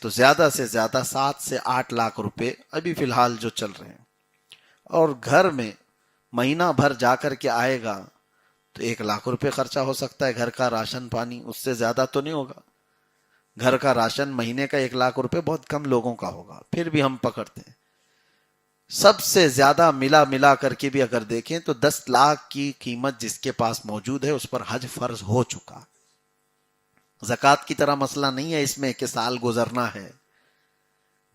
تو زیادہ سے زیادہ 7 سے 8 لاکھ روپے ابھی فی الحال جو چل رہے ہیں. اور گھر میں مہینہ بھر جا کر کے آئے گا تو 1 لاکھ روپے خرچہ ہو سکتا ہے، گھر کا راشن پانی، اس سے زیادہ تو نہیں ہوگا. گھر کا راشن مہینے کا 1 لاکھ روپے بہت کم لوگوں کا ہوگا، پھر بھی ہم پکڑتے ہیں. سب سے زیادہ ملا کر کے بھی اگر دیکھیں تو 10 لاکھ کی قیمت جس کے پاس موجود ہے اس پر حج فرض ہو چکا. زکوٰۃ کی طرح مسئلہ نہیں ہے اس میں کہ سال گزرنا ہے.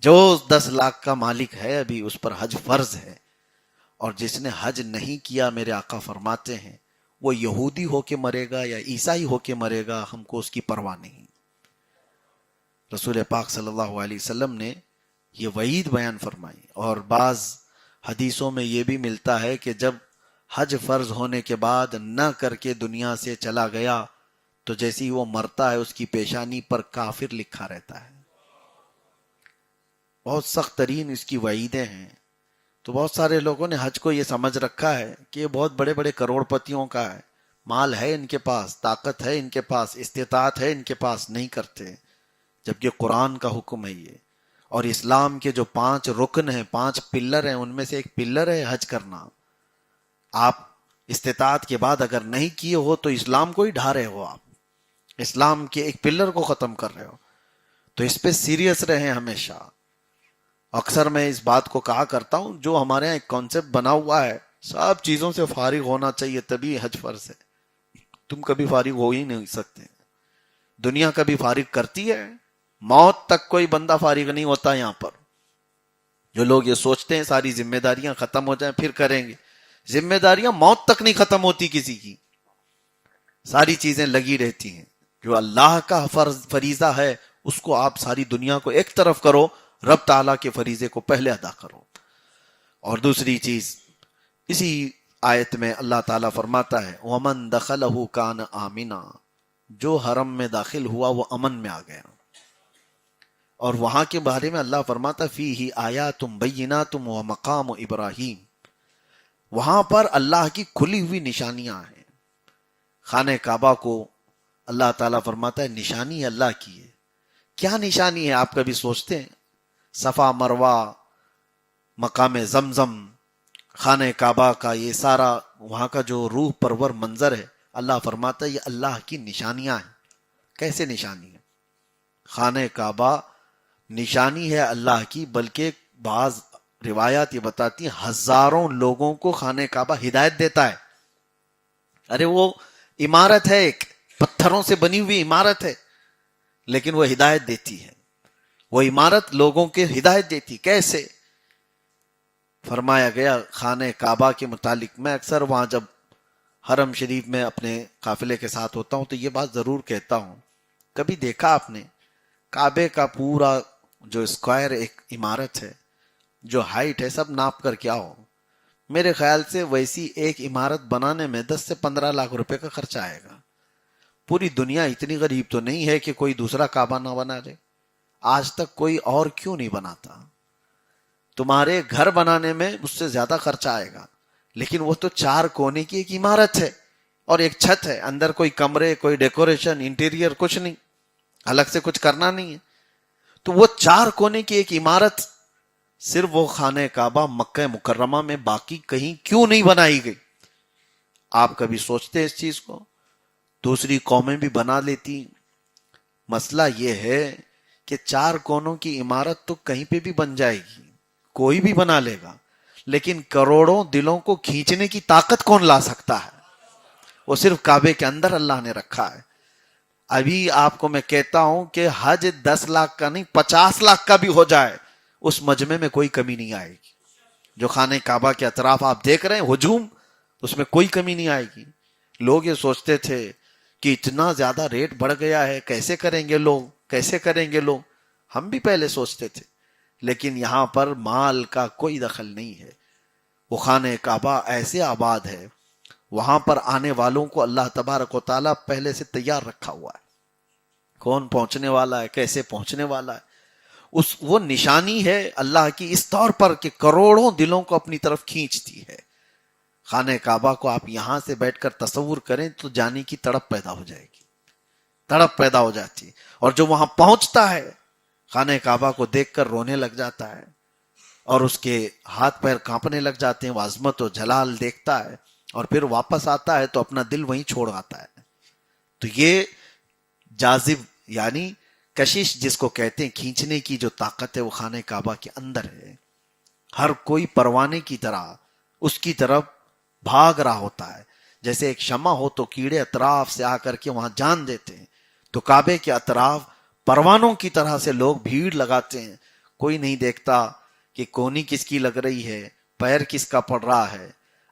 جو 10 لاکھ کا مالک ہے ابھی اس پر حج فرض ہے. اور جس نے حج نہیں کیا میرے آقا فرماتے ہیں وہ یہودی ہو کے مرے گا یا عیسائی ہو کے مرے گا، ہم کو اس کی پرواہ نہیں. رسول پاک صلی اللہ علیہ وسلم نے یہ وعید بیان فرمائی. اور بعض حدیثوں میں یہ بھی ملتا ہے کہ جب حج فرض ہونے کے بعد نہ کر کے دنیا سے چلا گیا تو جیسے ہی وہ مرتا ہے اس کی پیشانی پر کافر لکھا رہتا ہے. بہت سخت ترین اس کی وعیدیں ہیں. تو بہت سارے لوگوں نے حج کو یہ سمجھ رکھا ہے کہ یہ بہت بڑے بڑے کروڑ پتیوں کا ہے، مال ہے ان کے پاس، طاقت ہے ان کے پاس، استطاعت ہے ان کے پاس، نہیں کرتے. جبکہ قرآن کا حکم ہے یہ. اور اسلام کے جو 5 رکن ہیں، 5 پلر ہیں، ان میں سے ایک پلر ہے حج کرنا. آپ استطاعت کے بعد اگر نہیں کیے ہو تو اسلام کو ہی ڈھا رہے ہو، آپ اسلام کے ایک پلر کو ختم کر رہے ہو. تو اس پہ سیریس رہیں ہمیشہ. اکثر میں اس بات کو کہا کرتا ہوں، جو ہمارے یہاں ایک کانسیپٹ بنا ہوا ہے سب چیزوں سے فارغ ہونا چاہیے تبھی حج فرض ہے. تم کبھی فارغ ہو ہی نہیں سکتے. دنیا کبھی فارغ کرتی ہے؟ موت تک کوئی بندہ فارغ نہیں ہوتا یہاں پر. جو لوگ یہ سوچتے ہیں ساری ذمہ داریاں ختم ہو جائیں پھر کریں گے، ذمہ داریاں موت تک نہیں ختم ہوتی کسی کی، ساری چیزیں لگی رہتی ہیں۔ جو اللہ کا فریضہ ہے اس کو آپ ساری دنیا کو ایک طرف کرو، رب تعالیٰ کے فریضے کو پہلے ادا کرو۔ اور دوسری چیز اسی آیت میں اللہ تعالیٰ فرماتا ہے وَمَن دَخَلَهُ كَانَ آمِنًا، جو حرم میں داخل ہوا وہ امن میں آ گیا۔ اور وہاں کے بارے میں اللہ فرماتا فیہ آیات بینات ومقام ابراہیم، وہاں پر اللہ کی کھلی ہوئی نشانیاں ہیں۔ خانہ کعبہ کو اللہ تعالیٰ فرماتا ہے نشانی اللہ کی ہے۔ کیا نشانی ہے آپ کبھی سوچتے ہیں؟ صفا مروہ، مقام زمزم، خانہ کعبہ کا یہ سارا وہاں کا جو روح پرور منظر ہے، اللہ فرماتا ہے یہ اللہ کی نشانیاں ہیں۔ کیسے نشانی ہے؟ خانہ کعبہ نشانی ہے اللہ کی، بلکہ بعض روایات یہ بتاتی ہیں ہزاروں لوگوں کو خانہ کعبہ ہدایت دیتا ہے۔ ارے وہ عمارت ہے، ایک پتھروں سے بنی ہوئی عمارت ہے، لیکن وہ ہدایت دیتی ہے۔ وہ عمارت لوگوں کے ہدایت دیتی۔ کیسے؟ فرمایا گیا خانہ کعبہ کے متعلق، میں اکثر وہاں جب حرم شریف میں اپنے قافلے کے ساتھ ہوتا ہوں تو یہ بات ضرور کہتا ہوں، کبھی دیکھا آپ نے کعبے کا پورا جو اسکوائر ایک عمارت ہے، جو ہائٹ ہے، سب ناپ کر کے آؤ، میرے خیال سے ویسی ایک عمارت بنانے میں 10 سے 15 لاکھ روپے کا خرچہ آئے گا۔ پوری دنیا اتنی غریب تو نہیں ہے کہ کوئی دوسرا کعبہ نہ بنا دے۔ آج تک کوئی اور کیوں نہیں بناتا؟ تمہارے گھر بنانے میں اس سے زیادہ خرچہ آئے گا، لیکن وہ تو 4 کونے کی ایک عمارت ہے اور ایک چھت ہے، اندر کوئی کمرے، کوئی ڈیکوریشن، انٹیریئر کچھ نہیں، الگ سے کچھ کرنا نہیں ہے۔ تو وہ 4 کونے کی ایک عمارت صرف وہ خانہ کعبہ مکہ مکرمہ میں، باقی کہیں کیوں نہیں بنائی گئی؟ آپ کبھی سوچتے اس چیز کو؟ دوسری قومیں بھی بنا لیتی۔ مسئلہ یہ ہے کہ 4 کونوں کی عمارت تو کہیں پہ بھی بن جائے گی، کوئی بھی بنا لے گا، لیکن کروڑوں دلوں کو کھینچنے کی طاقت کون لا سکتا ہے؟ وہ صرف کعبے کے اندر اللہ نے رکھا ہے۔ ابھی آپ کو میں کہتا ہوں کہ حج 10 لاکھ کا نہیں 50 لاکھ کا بھی ہو جائے، اس مجمع میں کوئی کمی نہیں آئے گی۔ جو خانہ کعبہ کے اطراف آپ دیکھ رہے ہیں ہجوم، اس میں کوئی کمی نہیں آئے گی۔ لوگ یہ سوچتے تھے کہ اتنا زیادہ ریٹ بڑھ گیا ہے، کیسے کریں گے لوگ، کیسے کریں گے لوگ؟ ہم بھی پہلے سوچتے تھے، لیکن یہاں پر مال کا کوئی دخل نہیں ہے۔ وہ خانہ کعبہ ایسے آباد ہے، وہاں پر آنے والوں کو اللہ تبارک و تعالیٰ پہلے سے تیار رکھا ہوا ہے، کون پہنچنے والا ہے، کیسے پہنچنے والا ہے۔ وہ نشانی ہے اللہ کی اس طور پر کہ کروڑوں دلوں کو اپنی طرف کھینچتی ہے۔ خانہ کعبہ کو آپ یہاں سے بیٹھ کر تصور کریں تو جانے کی تڑپ پیدا ہو جائے گی، تڑپ پیدا ہو جاتی، اور جو وہاں پہنچتا ہے خانہ کعبہ کو دیکھ کر رونے لگ جاتا ہے اور اس کے ہاتھ پیر کانپنے لگ جاتے ہیں، وہ عظمت و جلال دیکھتا ہے، اور پھر واپس آتا ہے تو اپنا دل وہیں چھوڑ آتا ہے۔ تو یہ جاذب یعنی کشش جس کو کہتے ہیں، کھینچنے کی جو طاقت ہے وہ خانہ کعبہ کے اندر ہے۔ ہر کوئی پروانے کی طرح اس کی طرف بھاگ رہا ہوتا ہے، جیسے ایک شمع ہو تو کیڑے اطراف سے آ کر کے وہاں جان دیتے ہیں، تو کعبے کے اطراف پروانوں کی طرح سے لوگ بھیڑ لگاتے ہیں۔ کوئی نہیں دیکھتا کہ کونی کس کی لگ رہی ہے، پیر کس کا پڑ رہا ہے۔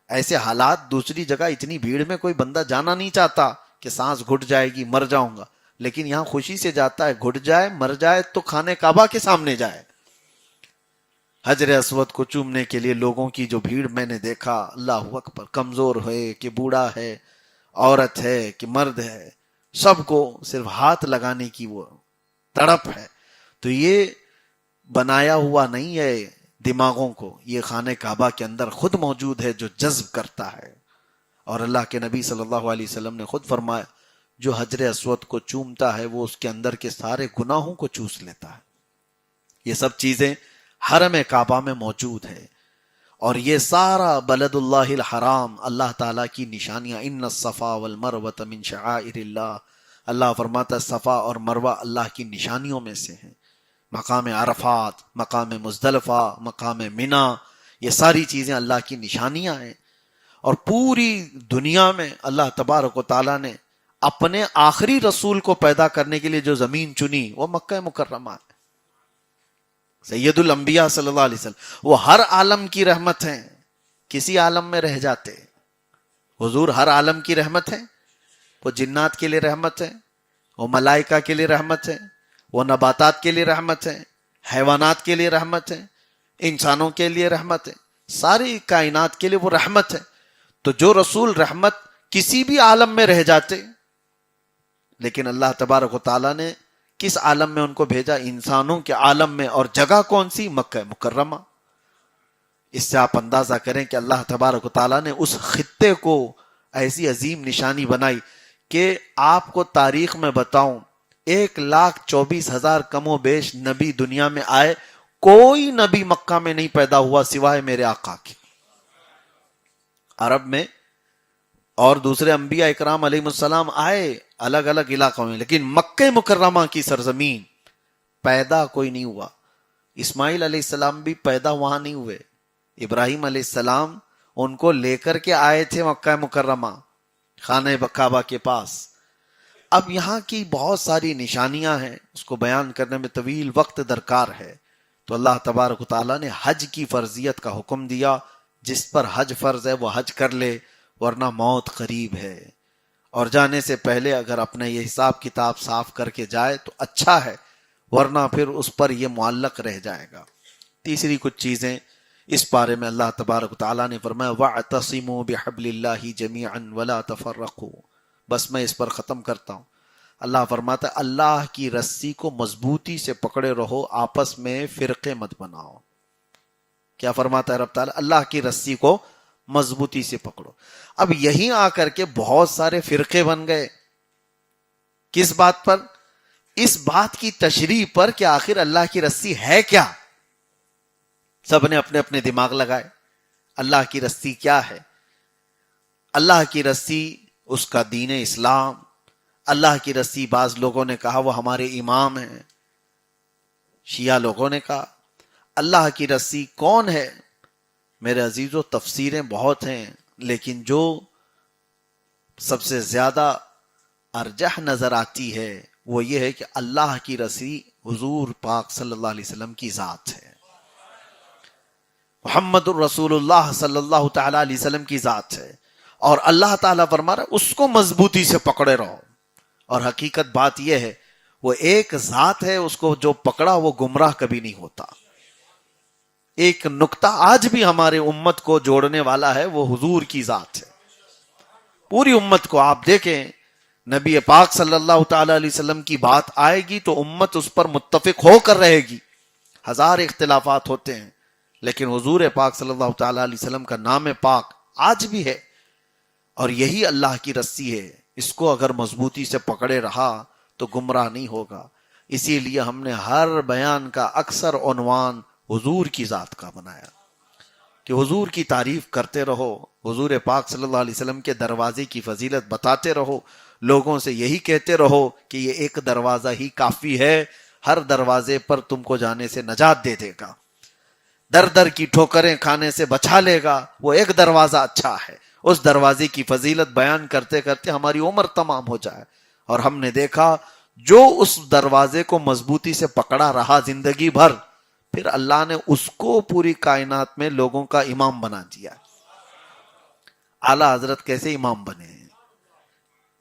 ایسے حالات دوسری جگہ اتنی بھیڑ میں کوئی بندہ جانا نہیں چاہتا کہ سانس گھٹ جائے گی، مر جاؤں گا، لیکن یہاں خوشی سے جاتا ہے، گھٹ جائے مر جائے تو خانہ کعبہ کے سامنے جائے۔ حجر اسود کو چومنے کے لیے لوگوں کی جو بھیڑ میں نے دیکھا، اللہ اکبر، کمزور ہے کہ بوڑھا ہے، عورت ہے کہ مرد ہے، سب کو صرف ہاتھ لگانے کی وہ تڑپ ہے۔ تو یہ بنایا ہوا نہیں ہے دماغوں کو، یہ خانہ کعبہ کے اندر خود موجود ہے جو جذب کرتا ہے۔ اور اللہ کے نبی صلی اللہ علیہ وسلم نے خود فرمایا جو حجر اسود کو چومتا ہے وہ اس کے اندر کے سارے گناہوں کو چوس لیتا ہے۔ یہ سب چیزیں حرم کعبہ میں موجود ہے، اور یہ سارا بلد اللہ الحرام اللہ تعالیٰ کی نشانیاں، ان الصفا والمروۃ من شعائر اللہ، اللہ فرماتا ہے صفا اور مروہ اللہ کی نشانیوں میں سے ہیں۔ مقام عرفات، مقام مزدلفہ، مقام منی، یہ ساری چیزیں اللہ کی نشانیاں ہیں۔ اور پوری دنیا میں اللہ تبارک و تعالیٰ نے اپنے آخری رسول کو پیدا کرنے کے لیے جو زمین چنی وہ مکہ مکرمہ ہے۔ سید الانبیاء صلی اللہ علیہ وسلم وہ ہر عالم کی رحمت ہیں، کسی عالم میں رہ جاتے، حضور ہر عالم کی رحمت ہے، وہ جنات کے لیے رحمت ہے، وہ ملائکہ کے لیے رحمت ہے، وہ نباتات کے لیے رحمت ہے، حیوانات کے لیے رحمت ہے، انسانوں کے لیے رحمت ہے، ساری کائنات کے لیے وہ رحمت ہے۔ تو جو رسول رحمت کسی بھی عالم میں رہ جاتے، لیکن اللہ تبارک و تعالیٰ نے کس عالم میں ان کو بھیجا؟ انسانوں کے عالم میں، اور جگہ کون سی؟ مکہ مکرمہ۔ اس سے آپ اندازہ کریں کہ اللہ تبارک و تعالیٰ نے اس خطے کو ایسی عظیم نشانی بنائی کہ آپ کو تاریخ میں بتاؤں 1,24,000 کم و بیش نبی دنیا میں آئے، کوئی نبی مکہ میں نہیں پیدا ہوا سوائے میرے آقا کے۔ عرب میں اور دوسرے انبیاء اکرام علیہ السلام آئے الگ الگ علاقوں میں، لیکن مکہ مکرمہ کی سرزمین پیدا کوئی نہیں ہوا۔ اسماعیل علیہ السلام بھی پیدا وہاں نہیں ہوئے، ابراہیم علیہ السلام ان کو لے کر کے آئے تھے مکہ مکرمہ خانہ کعبہ کے پاس۔ اب یہاں کی بہت ساری نشانیاں ہیں، اس کو بیان کرنے میں طویل وقت درکار ہے، تو اللہ تبارک و تعالیٰ نے حج کی فرضیت کا حکم دیا۔ جس پر حج فرض ہے وہ حج کر لے، ورنہ موت قریب ہے، اور جانے سے پہلے اگر اپنا یہ حساب کتاب صاف کر کے جائے تو اچھا ہے، ورنہ پھر اس پر یہ معلق رہ جائے گا۔ تیسری کچھ چیزیں اس بارے میں اللہ تبارک و تعالیٰ نے فرمایا وَاعْتَصِمُوا بِحَبْلِ اللَّهِ جَمِيعًا وَلَا تَفَرَّقُوا۔ بس میں اس پر ختم کرتا ہوں۔ اللہ فرماتا ہے اللہ کی رسی کو مضبوطی سے پکڑے رہو، آپس میں فرقے مت بناؤ۔ کیا فرماتا ہے رب تعالیٰ؟ اللہ کی رسی کو مضبوطی سے پکڑو۔ اب یہیں آ کر کے بہت سارے فرقے بن گئے، کس بات پر؟ اس بات کی تشریح پر کہ آخر اللہ کی رسی ہے کیا۔ سب نے اپنے اپنے دماغ لگائے، اللہ کی رسی کیا ہے؟ اللہ کی رسی اس کا دین اسلام۔ اللہ کی رسی بعض لوگوں نے کہا وہ ہمارے امام ہیں، شیعہ لوگوں نے کہا اللہ کی رسی کون ہے؟ میرے عزیزو تفسیریں بہت ہیں، لیکن جو سب سے زیادہ ارجح نظر آتی ہے وہ یہ ہے کہ اللہ کی رسی حضور پاک صلی اللہ علیہ وسلم کی ذات ہے، محمد الرسول اللہ صلی اللہ تعالی علیہ وسلم کی ذات ہے، اور اللہ تعالیٰ فرما رہا ہے اس کو مضبوطی سے پکڑے رہو۔ اور حقیقت بات یہ ہے وہ ایک ذات ہے، اس کو جو پکڑا وہ گمراہ کبھی نہیں ہوتا۔ ایک نقطہ آج بھی ہمارے امت کو جوڑنے والا ہے، وہ حضور کی ذات ہے۔ پوری امت کو آپ دیکھیں، نبی پاک صلی اللہ تعالی علیہ وسلم کی بات آئے گی تو امت اس پر متفق ہو کر رہے گی، ہزار اختلافات ہوتے ہیں، لیکن حضور پاک صلی اللہ تعالی علیہ وسلم کا نام پاک آج بھی ہے، اور یہی اللہ کی رسی ہے۔ اس کو اگر مضبوطی سے پکڑے رہا تو گمراہ نہیں ہوگا۔ اسی لیے ہم نے ہر بیان کا اکثر عنوان حضور کی ذات کا بنایا کہ حضور کی تعریف کرتے رہو، حضور پاک صلی اللہ علیہ وسلم کے دروازے کی فضیلت بتاتے رہو، لوگوں سے یہی کہتے رہو کہ یہ ایک دروازہ ہی کافی ہے، ہر دروازے پر تم کو جانے سے نجات دے دے گا، در در کی ٹھوکریں کھانے سے بچا لے گا، وہ ایک دروازہ اچھا ہے۔ اس دروازے کی فضیلت بیان کرتے کرتے ہماری عمر تمام ہو جائے، اور ہم نے دیکھا جو اس دروازے کو مضبوطی سے پکڑا رہا زندگی بھر، پھر اللہ نے اس کو پوری کائنات میں لوگوں کا امام بنا دیا۔ اعلیٰ حضرت کیسے امام بنے؟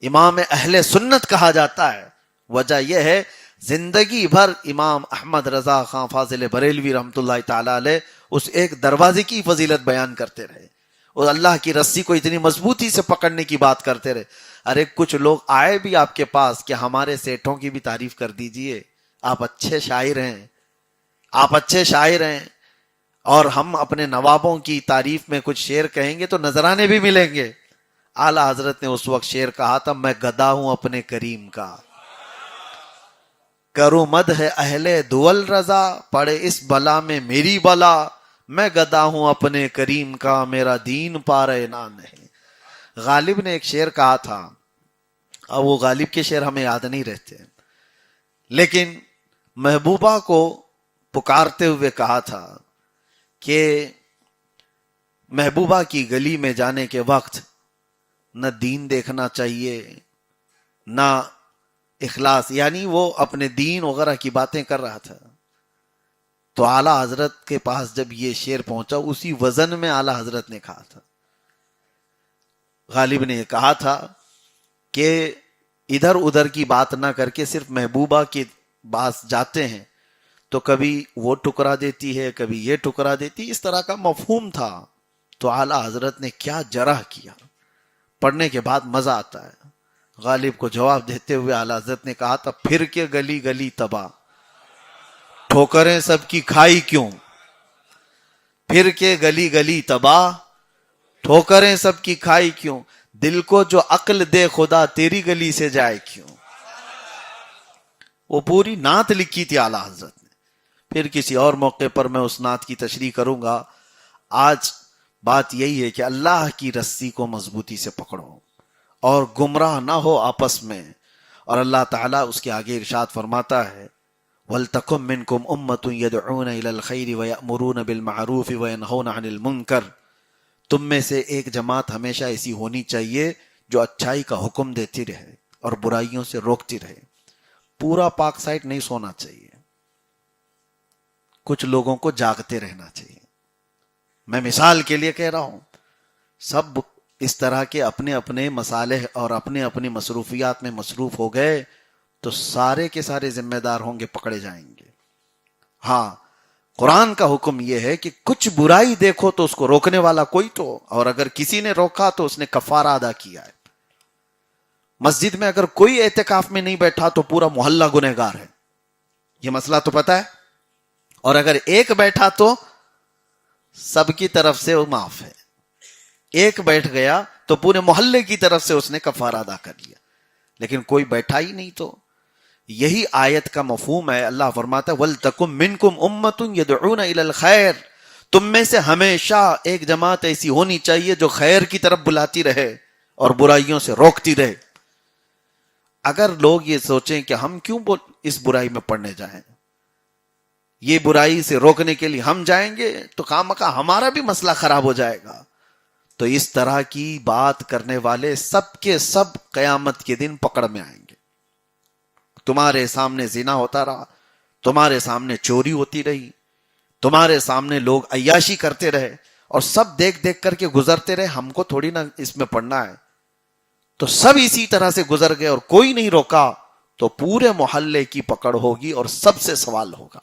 امام اہل سنت کہا جاتا ہے، وجہ یہ ہے زندگی بھر امام احمد رضا خان فاضل بریلوی رحمۃ اللہ تعالی علیہ اس ایک دروازے کی فضیلت بیان کرتے رہے، اور اللہ کی رسی کو اتنی مضبوطی سے پکڑنے کی بات کرتے رہے۔ ارے کچھ لوگ آئے بھی آپ کے پاس کہ ہمارے سیٹھوں کی بھی تعریف کر دیجئے، آپ اچھے شاعر ہیں، آپ اچھے شاعر ہیں، اور ہم اپنے نوابوں کی تعریف میں کچھ شعر کہیں گے تو نذرانے بھی ملیں گے۔ اعلیٰ حضرت نے اس وقت شعر کہا تھا، میں گدا ہوں اپنے کریم کا، کروں مدح اہل دول رضا، پڑے اس بلا میں میری بلا، میں گدا ہوں اپنے کریم کا، میرا دین پارے نان ہے۔ غالب نے ایک شعر کہا تھا، اب وہ غالب کے شعر ہمیں یاد نہیں رہتے، لیکن محبوبہ کو پکارتے ہوئے کہا تھا کہ محبوبہ کی گلی میں جانے کے وقت نہ دین دیکھنا چاہیے نہ اخلاص، یعنی وہ اپنے دین وغیرہ کی باتیں کر رہا تھا، تو اعلیٰ حضرت کے پاس جب یہ شعر پہنچا اسی وزن میں اعلیٰ حضرت نے کہا تھا. غالب نے کہا تھا کہ ادھر ادھر کی بات نہ کر کے صرف محبوبہ کے پاس جاتے ہیں تو کبھی وہ ٹکرا دیتی ہے کبھی یہ ٹکرا دیتی، اس طرح کا مفہوم تھا. تو اعلیٰ حضرت نے کیا جرح کیا، پڑھنے کے بعد مزہ آتا ہے. غالب کو جواب دیتے ہوئے اعلیٰ حضرت نے کہا تھا پھر کے گلی گلی تباہ، ٹھوکریں سب کی کھائی کیوں. پھر کے گلی گلی تباہ، ٹھوکریں سب کی کھائی کیوں. دل کو جو عقل دے خدا تیری گلی سے جائے کیوں. وہ پوری نعت لکھی تھی اعلیٰ حضرت نے. پھر کسی اور موقع پر میں اس نعت کی تشریح کروں گا. آج بات یہی ہے کہ اللہ کی رسی کو مضبوطی سے پکڑو اور گمراہ نہ ہو آپس میں. اور اللہ تعالیٰ اس کے آگے ارشاد فرماتا ہے وَلْتَكُمْ مِنْكُمْ أُمَّةٌ يَدْعُونَ إِلَى الْخَيْرِ وَيَأْمُرُونَ بِالْمَعْرُوفِ وَيَنْهَوْنَ عَنِ الْمُنْكَرِ. تم میں سے ایک جماعت ہمیشہ ایسی ہونی چاہیے جو اچھائی کا حکم دیتی رہے اور برائیوں سے روکتی رہے. پورا پاک سائٹ نہیں سونا چاہیے، کچھ لوگوں کو جاگتے رہنا چاہیے. میں مثال کے لیے کہہ رہا ہوں، سب اس طرح کے اپنے اپنے مصالح اور اپنے اپنی مصروفیات میں مصروف ہو گئے تو سارے کے سارے ذمہ دار ہوں گے، پکڑے جائیں گے. ہاں، قرآن کا حکم یہ ہے کہ کچھ برائی دیکھو تو اس کو روکنے والا کوئی تو، اور اگر کسی نے روکا تو اس نے کفارہ ادا کیا ہے. مسجد میں اگر کوئی اعتکاف میں نہیں بیٹھا تو پورا محلہ گنہگار ہے، یہ مسئلہ تو پتا ہے. اور اگر ایک بیٹھا تو سب کی طرف سے وہ معاف ہے. ایک بیٹھ گیا تو پورے محلے کی طرف سے اس نے کفارہ ادا کر لیا. لیکن کوئی بیٹھا ہی نہیں. تو یہی آیت کا مفہوم ہے. اللہ فرماتا ہے وَلْتَكُمْ مِنْكُمْ أُمَّةٌ يَدْعُونَ إِلَى الْخَيْرِ. تم میں سے ہمیشہ ایک جماعت ایسی ہونی چاہیے جو خیر کی طرف بلاتی رہے اور برائیوں سے روکتی رہے. اگر لوگ یہ سوچیں کہ ہم کیوں اس برائی میں پڑنے جائیں، یہ برائی سے روکنے کے لیے ہم جائیں گے تو خامخواہ ہمارا بھی مسئلہ خراب ہو جائے گا. تو اس طرح کی بات کرنے والے سب کے سب قیامت کے دن پکڑ میں آئیں گے. تمہارے سامنے زنا ہوتا رہا، تمہارے سامنے چوری ہوتی رہی، تمہارے سامنے لوگ عیاشی کرتے رہے اور سب دیکھ دیکھ کر کے گزرتے رہے. ہم کو تھوڑی نہ اس میں پڑنا ہے. تو سب اسی طرح سے گزر گئے اور کوئی نہیں روکا تو پورے محلے کی پکڑ ہوگی اور سب سے سوال ہوگا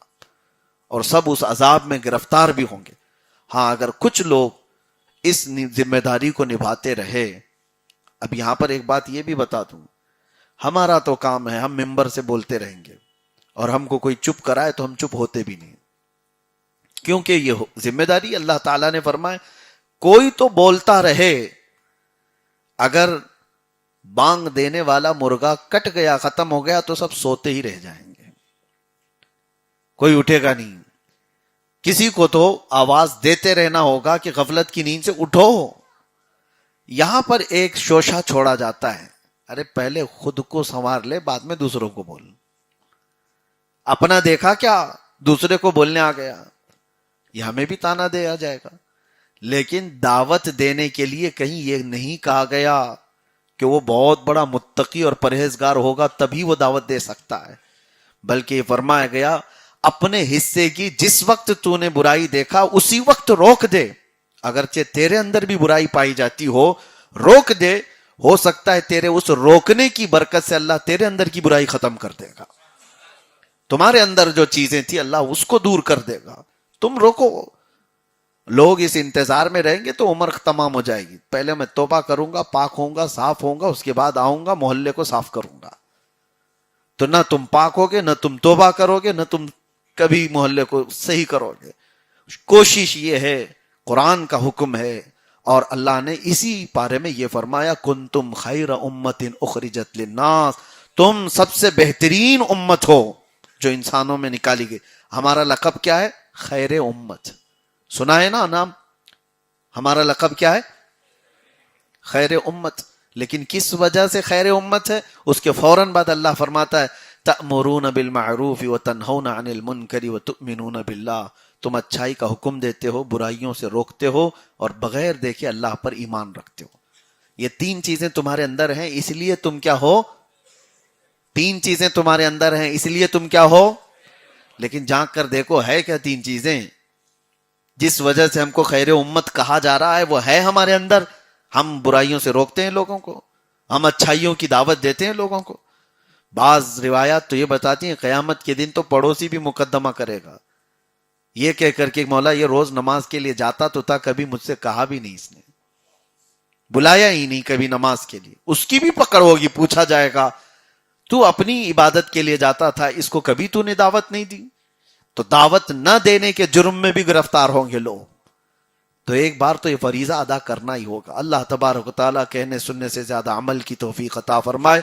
اور سب اس عذاب میں گرفتار بھی ہوں گے. ہاں، اگر کچھ لوگ اس ذمہ داری کو نبھاتے رہے. اب یہاں پر ایک بات یہ بھی بتا دوں، ہمارا تو کام ہے ہم ممبر سے بولتے رہیں گے اور ہم کو کوئی چپ کرائے تو ہم چپ ہوتے بھی نہیں، کیونکہ یہ ذمہ داری اللہ تعالیٰ نے فرمائے کوئی تو بولتا رہے. اگر بانگ دینے والا مرغا کٹ گیا، ختم ہو گیا تو سب سوتے ہی رہ جائیں گے، کوئی اٹھے گا نہیں. کسی کو تو آواز دیتے رہنا ہوگا کہ غفلت کی نیند سے اٹھو. یہاں پر ایک شوشہ چھوڑا جاتا ہے، ارے پہلے خود کو سنوار لے بعد میں دوسروں کو بول. اپنا دیکھا کیا دوسرے کو بولنے آ گیا، یہ ہمیں بھی تانا دیا جائے گا. لیکن دعوت دینے کے لیے کہیں یہ نہیں کہا گیا کہ وہ بہت بڑا متقی اور پرہیزگار ہوگا تبھی وہ دعوت دے سکتا ہے، بلکہ یہ فرمایا گیا اپنے حصے کی جس وقت تو نے برائی دیکھا اسی وقت روک دے. اگرچہ تیرے اندر بھی برائی پائی جاتی ہو، روک دے. ہو سکتا ہے تیرے اس روکنے کی برکت سے اللہ تیرے اندر کی برائی ختم کر دے گا. تمہارے اندر جو چیزیں تھی اللہ اس کو دور کر دے گا. تم روکو. لوگ اس انتظار میں رہیں گے تو عمر تمام ہو جائے گی. پہلے میں توبہ کروں گا، پاک ہوں گا، صاف ہوں گا، اس کے بعد آؤں گا محلے کو صاف کروں گا. تو نہ تم پاک ہوگے، نہ تم توبہ کرو گے، نہ تم کبھی محلے کو صحیح کرو گے. کوشش یہ ہے، قرآن کا حکم ہے اور اللہ نے اسی پارے میں یہ فرمایا کنتم خیر امت اخرجت للناس، تم سب سے بہترین امت ہو جو انسانوں میں نکالی گئی. ہمارا لقب کیا ہے؟ خیر امت. سنا ہے نا نام؟ ہمارا لقب کیا ہے؟ خیر امت. لیکن کس وجہ سے خیر امت ہے؟ اس کے فوراً بعد اللہ فرماتا ہے تأمرون بالمعروف وتنہون عن المنکر وتؤمنون باللہ. تم اچھائی کا حکم دیتے ہو، برائیوں سے روکتے ہو اور بغیر دیکھے اللہ پر ایمان رکھتے ہو. یہ تین چیزیں تمہارے اندر ہیں، اس لیے تم کیا ہو؟ تین چیزیں تمہارے اندر ہیں اس لیے تم کیا ہو؟ لیکن جھانک کر دیکھو ہے کیا تین چیزیں جس وجہ سے ہم کو خیر امت کہا جا رہا ہے، وہ ہے ہمارے اندر. ہم برائیوں سے روکتے ہیں لوگوں کو، ہم اچھائیوں کی دعوت دیتے ہیں لوگوں کو. بعض روایات تو یہ بتاتی ہیں قیامت کے دن تو پڑوسی بھی مقدمہ کرے گا، یہ کہہ کر کے مولا یہ روز نماز کے لیے جاتا تو تھا، کبھی مجھ سے کہا بھی نہیں، اس نے بلایا ہی نہیں کبھی نماز کے لیے. اس کی بھی پکڑ ہوگی، پوچھا جائے گا تو اپنی عبادت کے لیے جاتا تھا، اس کو کبھی تو نے دعوت نہیں دی. تو دعوت نہ دینے کے جرم میں بھی گرفتار ہوں گے لوگ. تو ایک بار تو یہ فریضہ ادا کرنا ہی ہوگا. اللہ تبارک و تعالیٰ کہنے سننے سے زیادہ عمل کی توفیق عطا فرمائے،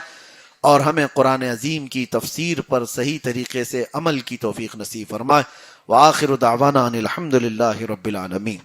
اور ہمیں قرآن عظیم کی تفسیر پر صحیح طریقے سے عمل کی توفیق نصیب فرمائے. وآخر دعوانا ان الحمد للہ رب العالمین.